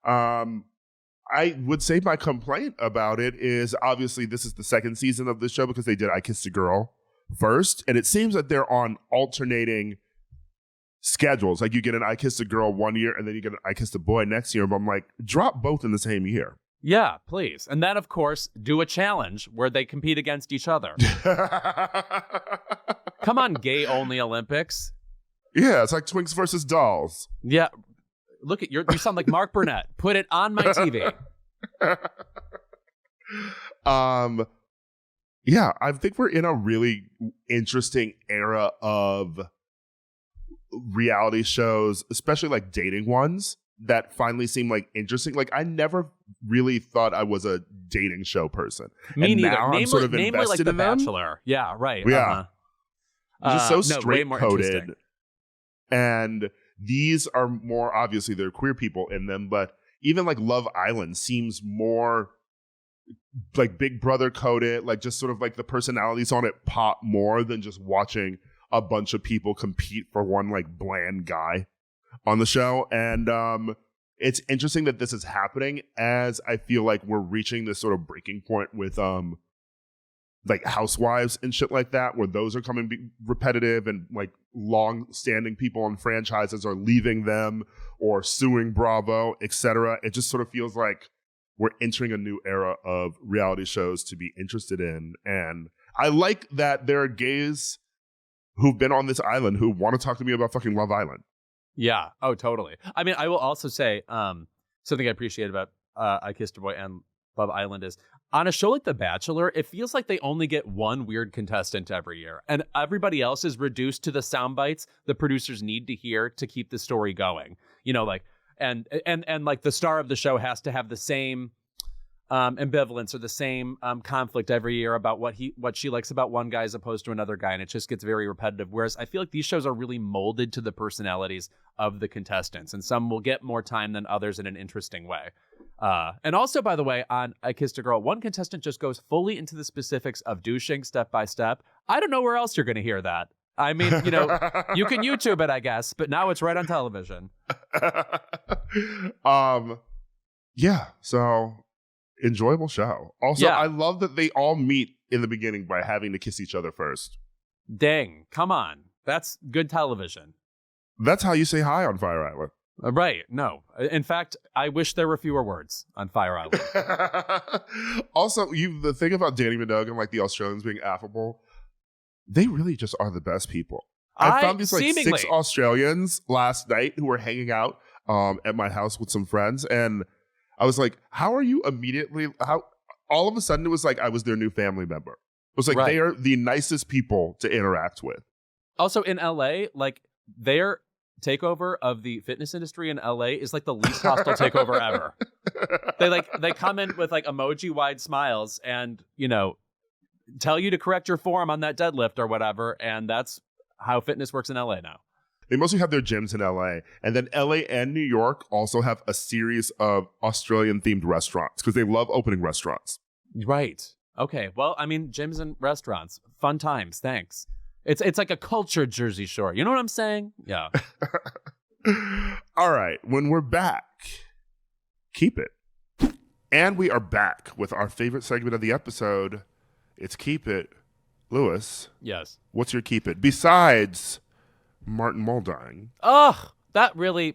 I would say my complaint about it is obviously this is the 2nd season of this show because they did I Kissed a Girl first. And it seems that they're on alternating schedules. Like you get an I Kissed a Girl one year and then you get an I Kissed a Boy next year. But I'm like, drop both in the same year. Yeah, please. And then, of course, do a challenge where they compete against each other. Come on, gay-only Olympics. Yeah, it's like Twinks versus Dolls. Yeah. Look at you sound like Mark Burnett. Put it on my TV. Yeah, I think we're in a really interesting era of reality shows, especially like dating ones that finally seem like interesting. Like I never really thought I was a dating show person. Me neither. Now I'm sort of namely like invested The in them. Bachelor. Yeah, right. Yeah. Just so way more straight-coded. interesting. And these are more, obviously, there are queer people in them, but even like Love Island seems more like Big Brother coded, like just sort of like the personalities on it pop more than just watching a bunch of people compete for one like bland guy on the show. And it's interesting that this is happening as I feel like we're reaching this sort of breaking point with like Housewives and shit like that, where those are coming repetitive and like long-standing people on franchises are leaving them or suing Bravo, etc. It just sort of feels like we're entering a new era of reality shows to be interested in. And I like that there are gays who've been on this island who want to talk to me about fucking Love Island. Yeah. Oh, totally. I mean, I will also say something I appreciate about I Kissed a Boy and Love Island is on a show like The Bachelor, it feels like they only get one weird contestant every year. And everybody else is reduced to the sound bites the producers need to hear to keep the story going. You know, like, and like the star of the show has to have the same ambivalence or the same conflict every year about what she likes about one guy as opposed to another guy. And it just gets very repetitive. Whereas I feel like these shows are really molded to the personalities of the contestants. And some will get more time than others in an interesting way. And also, by the way, on I Kissed a Girl, one contestant just goes fully into the specifics of douching step by step. I don't know where else you're going to hear that. I mean, you know, you can YouTube it, I guess, but now it's right on television. Yeah, so enjoyable show. Also, Yeah. I love that they all meet in the beginning by having to kiss each other first. Dang, come on. That's good television. That's how you say hi on Fire Island. Right. No. In fact, I wish there were fewer words on Fire Island. Also, the thing about Danny Minogue and like the Australians being affable, they really just are the best people. I found these like seemingly 6 Australians last night who were hanging out at my house with some friends, and I was like, how are you immediately, how all of a sudden it was like I was their new family member. It was like they are the nicest people to interact with. Also in LA, like their takeover of the fitness industry in LA is like the least hostile takeover ever. They come in with like emoji wide smiles and, you know, tell you to correct your form on that deadlift or whatever, and that's how fitness works in LA now. They mostly have their gyms in LA, and then LA and New York also have a series of Australian themed restaurants because they love opening restaurants. Right. Okay. Well, I mean, gyms and restaurants, fun times. Thanks. It's like a cultured Jersey Shore. You know what I'm saying? Yeah. All right. When we're back, keep it. And we are back with our favorite segment of the episode. It's Keep It. Louis. Yes. What's your Keep It? Besides Martin Mull dying. Ugh. That really...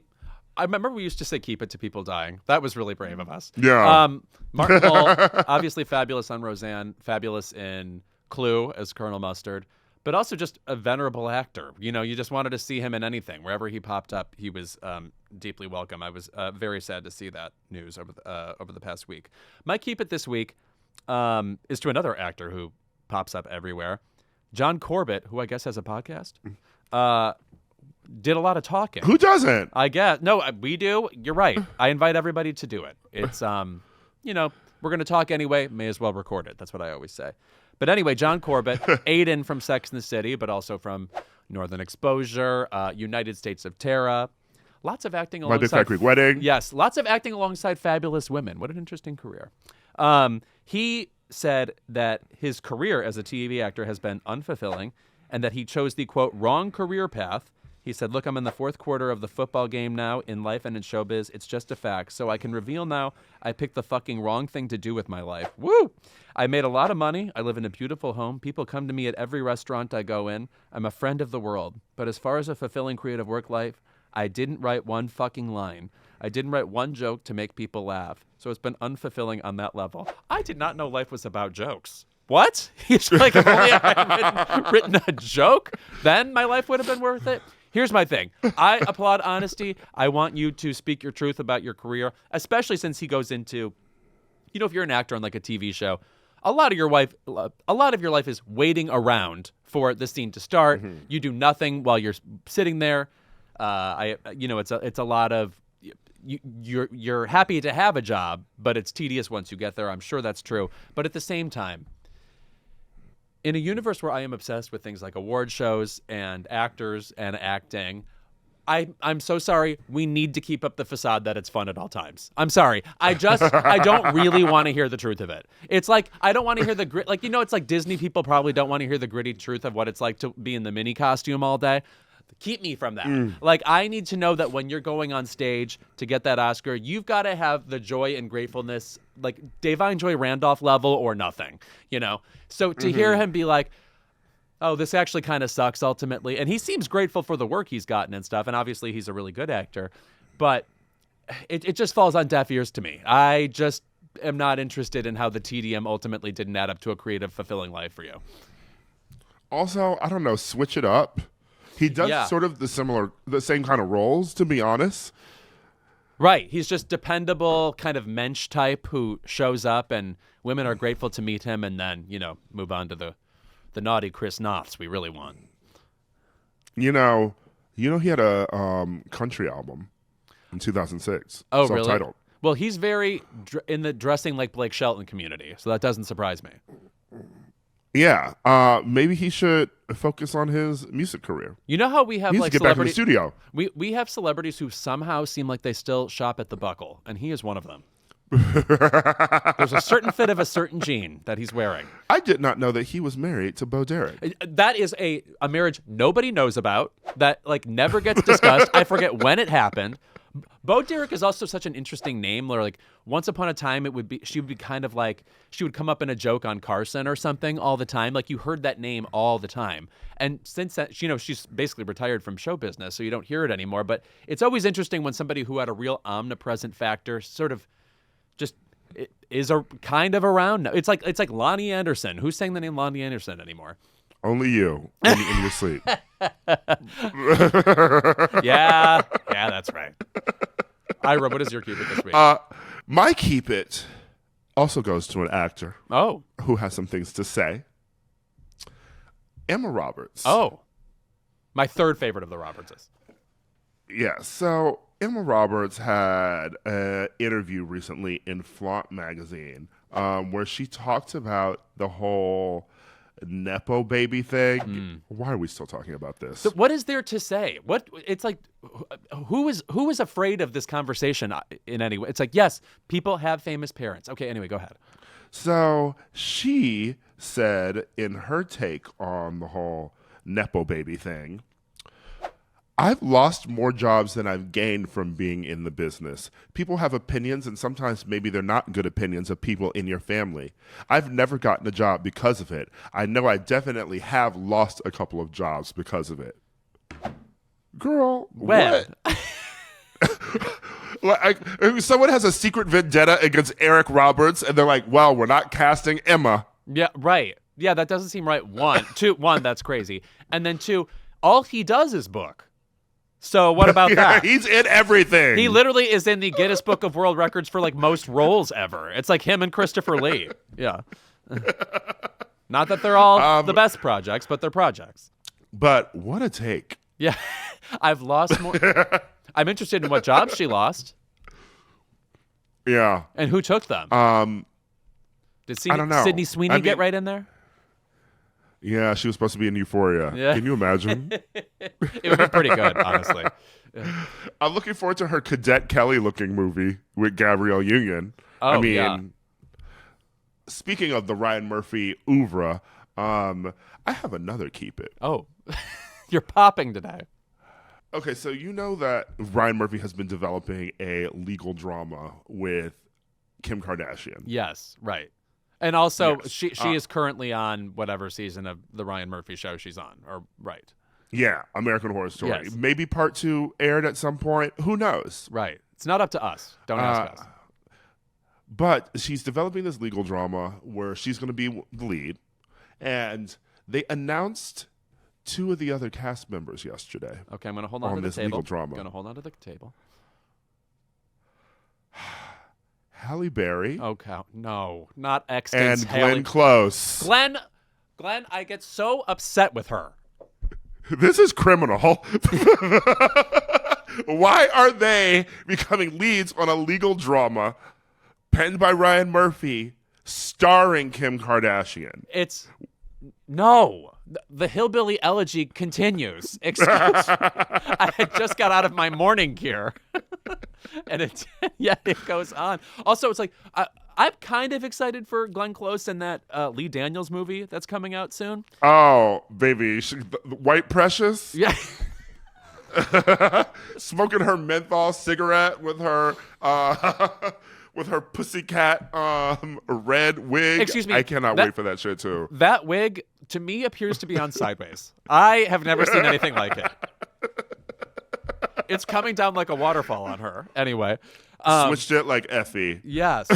I remember we used to say keep it to people dying. That was really brave of us. Yeah. Martin Mull, obviously fabulous on Roseanne, fabulous in Clue as Colonel Mustard, but also just a venerable actor. You know, you just wanted to see him in anything. Wherever he popped up, he was deeply welcome. I was very sad to see that news over the past week. My keep it this week is to another actor who pops up everywhere. Jon Corbett, who I guess has a podcast. Did a lot of talking. Who doesn't? I guess. No, we do. You're right. I invite everybody to do it. It's, you know, we're going to talk anyway. May as well record it. That's what I always say. But anyway, Jon Corbett, Aiden from Sex and the City, but also from Northern Exposure, United States of Terra. Lots of acting alongside... My Big Fat Greek Wedding. Yes, lots of acting alongside fabulous women. What an interesting career. He said that his career as a TV actor has been unfulfilling and that he chose the, quote, wrong career path. He said, look, I'm in the fourth quarter of the football game now in life and in showbiz. It's just a fact. So I can reveal now I picked the fucking wrong thing to do with my life. Woo! I made a lot of money. I live in a beautiful home. People come to me at every restaurant I go in. I'm a friend of the world. But as far as a fulfilling creative work life, I didn't write one fucking line. I didn't write one joke to make people laugh. So it's been unfulfilling on that level. I did not know life was about jokes. What? He's like, if only I had written a joke, then my life would have been worth it. Here's my thing. I applaud honesty. I want you to speak your truth about your career, especially since he goes into, you know, if you're an actor on like a TV show, a lot of your life is waiting around for the scene to start. Mm-hmm. You do nothing while you're sitting there. It's a lot of you're happy to have a job, but it's tedious once you get there. I'm sure that's true. But at the same time, in a universe where I am obsessed with things like award shows and actors and acting, I'm so sorry. We need to keep up the facade that it's fun at all times. I'm sorry. I don't really want to hear the truth of it. It's like, I don't want to hear the grit. Like, you know, it's like Disney people probably don't want to hear the gritty truth of what it's like to be in the mini costume all day. Keep me from that. Like, I need to know that when you're going on stage to get that Oscar, you've got to have the joy and gratefulness, like Davine Joy Randolph level or nothing, you know? So to hear him be like, oh, this actually kind of sucks ultimately. And he seems grateful for the work he's gotten and stuff. And obviously he's a really good actor, but it just falls on deaf ears to me. I just am not interested in how the TDM ultimately didn't add up to a creative, fulfilling life for you. Also, I don't know, switch it up. He does sort of the same kind of roles, to be honest. Right. He's just dependable kind of mensch type who shows up and women are grateful to meet him and then, you know, move on to the naughty Chris Noths we really want. You know he had a country album in 2006. Oh, self-titled. Really? Well, he's very in the dressing like Blake Shelton community, so that doesn't surprise me. Yeah, maybe he should focus on his music career. You know how we have like get back in the studio. We have celebrities who somehow seem like they still shop at the Buckle, and he is one of them. There's a certain fit of a certain jean that he's wearing. I did not know that he was married to Bo Derek. That is a marriage nobody knows about, that like never gets discussed. I forget when it happened. Bo Derek is also such an interesting name. Where like once upon a time she would be kind of like, she would come up in a joke on Carson or something all the time. Like you heard that name all the time. And since that, you know, she's basically retired from show business, so you don't hear it anymore. But it's always interesting when somebody who had a real omnipresent factor sort of just is a kind of around now. It's like Lonnie Anderson. Who's saying the name Lonnie Anderson anymore? Only you in your sleep. Yeah, that's right. Ira, what is your keep it this week? My keep it also goes to an actor. Oh. Who has some things to say. Emma Roberts. Oh. My third favorite of the Robertses. Yeah, so Emma Roberts had an interview recently in Flaunt magazine where she talked about the whole Nepo baby thing. Why are we still talking about this? So what is there to say? What it's like, who is afraid of this conversation in any way? It's like, yes, people have famous parents. Okay, anyway, go ahead. So she said in her take on the whole Nepo baby thing, I've lost more jobs than I've gained from being in the business. People have opinions, and sometimes maybe they're not good opinions of people in your family. I've never gotten a job because of it. I know I definitely have lost a couple of jobs because of it. Girl, what? Like, someone has a secret vendetta against Eric Roberts, and they're like, well, we're not casting Emma. Yeah, right. Yeah, that doesn't seem right. One, that's crazy. And then two, all he does is book. So what about that? He's in everything. He literally is in the Guinness Book of World Records for like most roles ever. It's like him and Christopher Lee. Yeah. Not that they're all the best projects, but they're projects. But what a take. Yeah. I've lost more. I'm interested in what jobs she lost. Yeah. And who took them. Did I don't know. Sydney Sweeney get right in there? Yeah, she was supposed to be in Euphoria. Yeah. Can you imagine? It would be pretty good, honestly. Yeah. I'm looking forward to her Cadet Kelly-looking movie with Gabrielle Union. Oh, I mean, yeah. Speaking of the Ryan Murphy oeuvre, I have another keep it. Oh, you're popping today. Okay, so you know that Ryan Murphy has been developing a legal drama with Kim Kardashian. Yes, right. And also, yes. she is currently on whatever season of the Ryan Murphy show she's on, or right. Yeah, American Horror Story. Yes. Maybe part 2 aired at some point. Who knows? Right. It's not up to us. Don't ask us. But she's developing this legal drama where she's going to be the lead. And they announced 2 of the other cast members yesterday. Okay, I'm going to hold on to the this table. legal drama. I'm going to hold on to the table. Halle Berry. Oh, cow. No, not X. And Glenn Close. Glenn, I get so upset with her. This is criminal. Why are they becoming leads on a legal drama penned by Ryan Murphy starring Kim Kardashian? No. The hillbilly elegy continues. Excuse me. I had just got out of my morning gear. And it goes on. Also, it's like, I'm kind of excited for Glenn Close and that Lee Daniels movie that's coming out soon. Oh, baby. White Precious? Yeah. Smoking her menthol cigarette with her pussycat red wig. Excuse me. I cannot wait for that shit too. That wig, to me, appears to be on sideways. I have never seen anything like it. It's coming down like a waterfall on her. Anyway. Switched it like Effie. Yes.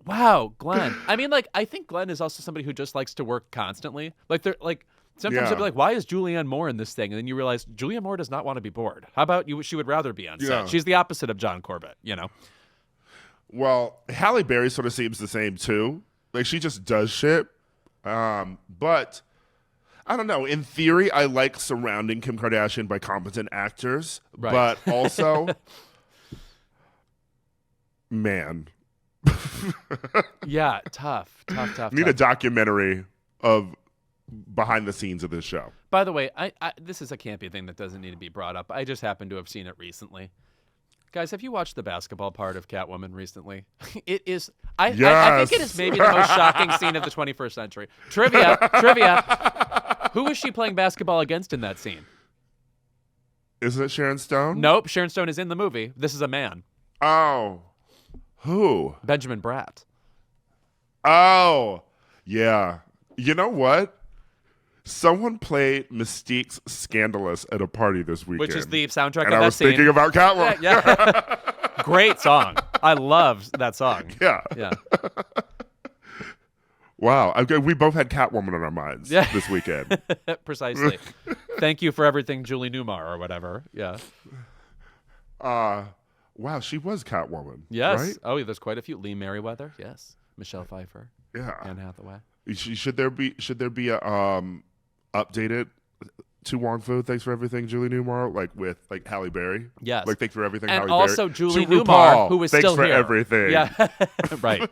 Wow, Glenn. I mean, like, I think Glenn is also somebody who just likes to work constantly. Like, they're like, sometimes you'll be like, why is Julianne Moore in this thing? And then you realize Julianne Moore does not want to be bored. How about you? She would rather be on set. Yeah. She's the opposite of Jon Corbett, you know? Well, Halle Berry sort of seems the same too. Like, she just does shit. But I don't know. In theory, I like surrounding Kim Kardashian by competent actors. Right. But also, man. Yeah, tough. Need a documentary of behind the scenes of this show. By the way, I this is a campy thing that doesn't need to be brought up. I just happen to have seen it recently. Guys, have you watched the basketball part of Catwoman recently? It is. I think it is maybe the most shocking scene of the 21st century. Trivia. Who is she playing basketball against in that scene? Isn't it Sharon Stone? Nope. Sharon Stone is in the movie. This is a man. Oh. Who? Benjamin Bratt. Oh. Yeah. You know what? Someone played Mystique's Scandalous at a party this weekend. Which is the soundtrack and of I that was scene. thinking about Catwoman. Yeah. Great song. I love that song. Yeah. Yeah. Wow. We both had Catwoman on our minds this weekend. Precisely. Thank you for everything, Julie Newmar or whatever. Yeah. Wow, she was Catwoman. Yes. Right? Oh, there's quite a few. Lee Merriweather. Yes. Michelle Pfeiffer. Yeah. Anne Hathaway. Should there be a updated To Wong Fu, Thanks for Everything, Julie Newmar, like with like Halle Berry? Yes. Like Thanks for Everything, And Halle also Berry. Julie To Newmar, RuPaul, who is Thanks still for here. Everything. Yeah. Right.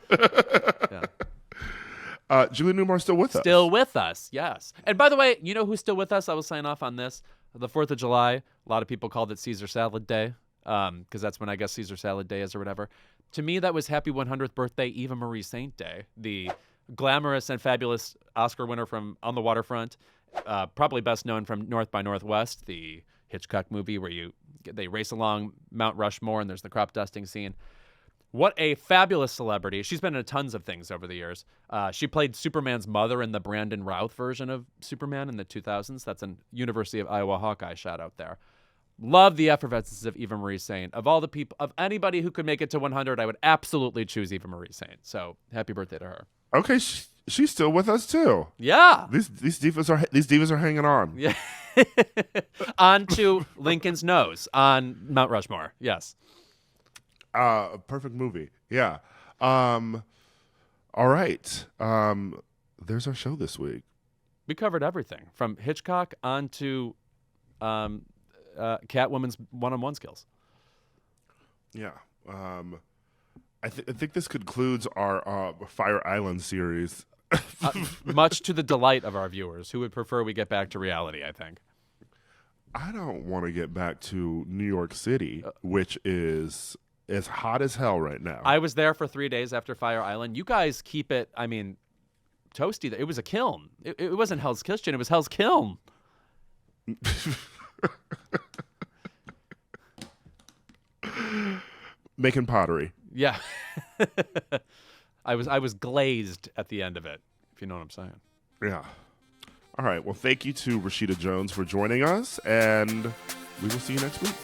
Yeah. Julie Newmar's still with us. Still with us, yes. And by the way, you know who's still with us? I will sign off on this. The 4th of July, a lot of people called it Caesar Salad Day because that's when I guess Caesar Salad Day is or whatever. To me, that was Happy 100th Birthday Eva Marie Saint Day, the glamorous and fabulous Oscar winner from On the Waterfront, probably best known from North by Northwest, the Hitchcock movie where they race along Mount Rushmore and there's the crop dusting scene. What a fabulous celebrity. She's been in tons of things over the years. She played Superman's mother in the Brandon Routh version of Superman in the 2000s. That's a University of Iowa Hawkeye shout out there. Love the effervescence of Eva Marie Saint. Of all the people, of anybody who could make it to 100, I would absolutely choose Eva Marie Saint. So happy birthday to her. Okay, she's still with us too. Yeah. These divas are hanging on. Yeah. On to Lincoln's nose on Mount Rushmore. Yes. Perfect movie. Yeah. All right. There's our show this week. We covered everything from Hitchcock on to Catwoman's one-on-one skills. Yeah. I think this concludes our Fire Island series. Much to the delight of our viewers, who would prefer we get back to reality, I think. I don't want to get back to New York City, which is as hot as hell right now. I was there for 3 days after Fire Island. You guys keep it, I mean, toasty. It was a kiln. It wasn't Hell's Kitchen. It was Hell's Kiln. Making pottery. Yeah. I was glazed at the end of it, if you know what I'm saying. Yeah. All right. Well, thank you to Rashida Jones for joining us, and we will see you next week.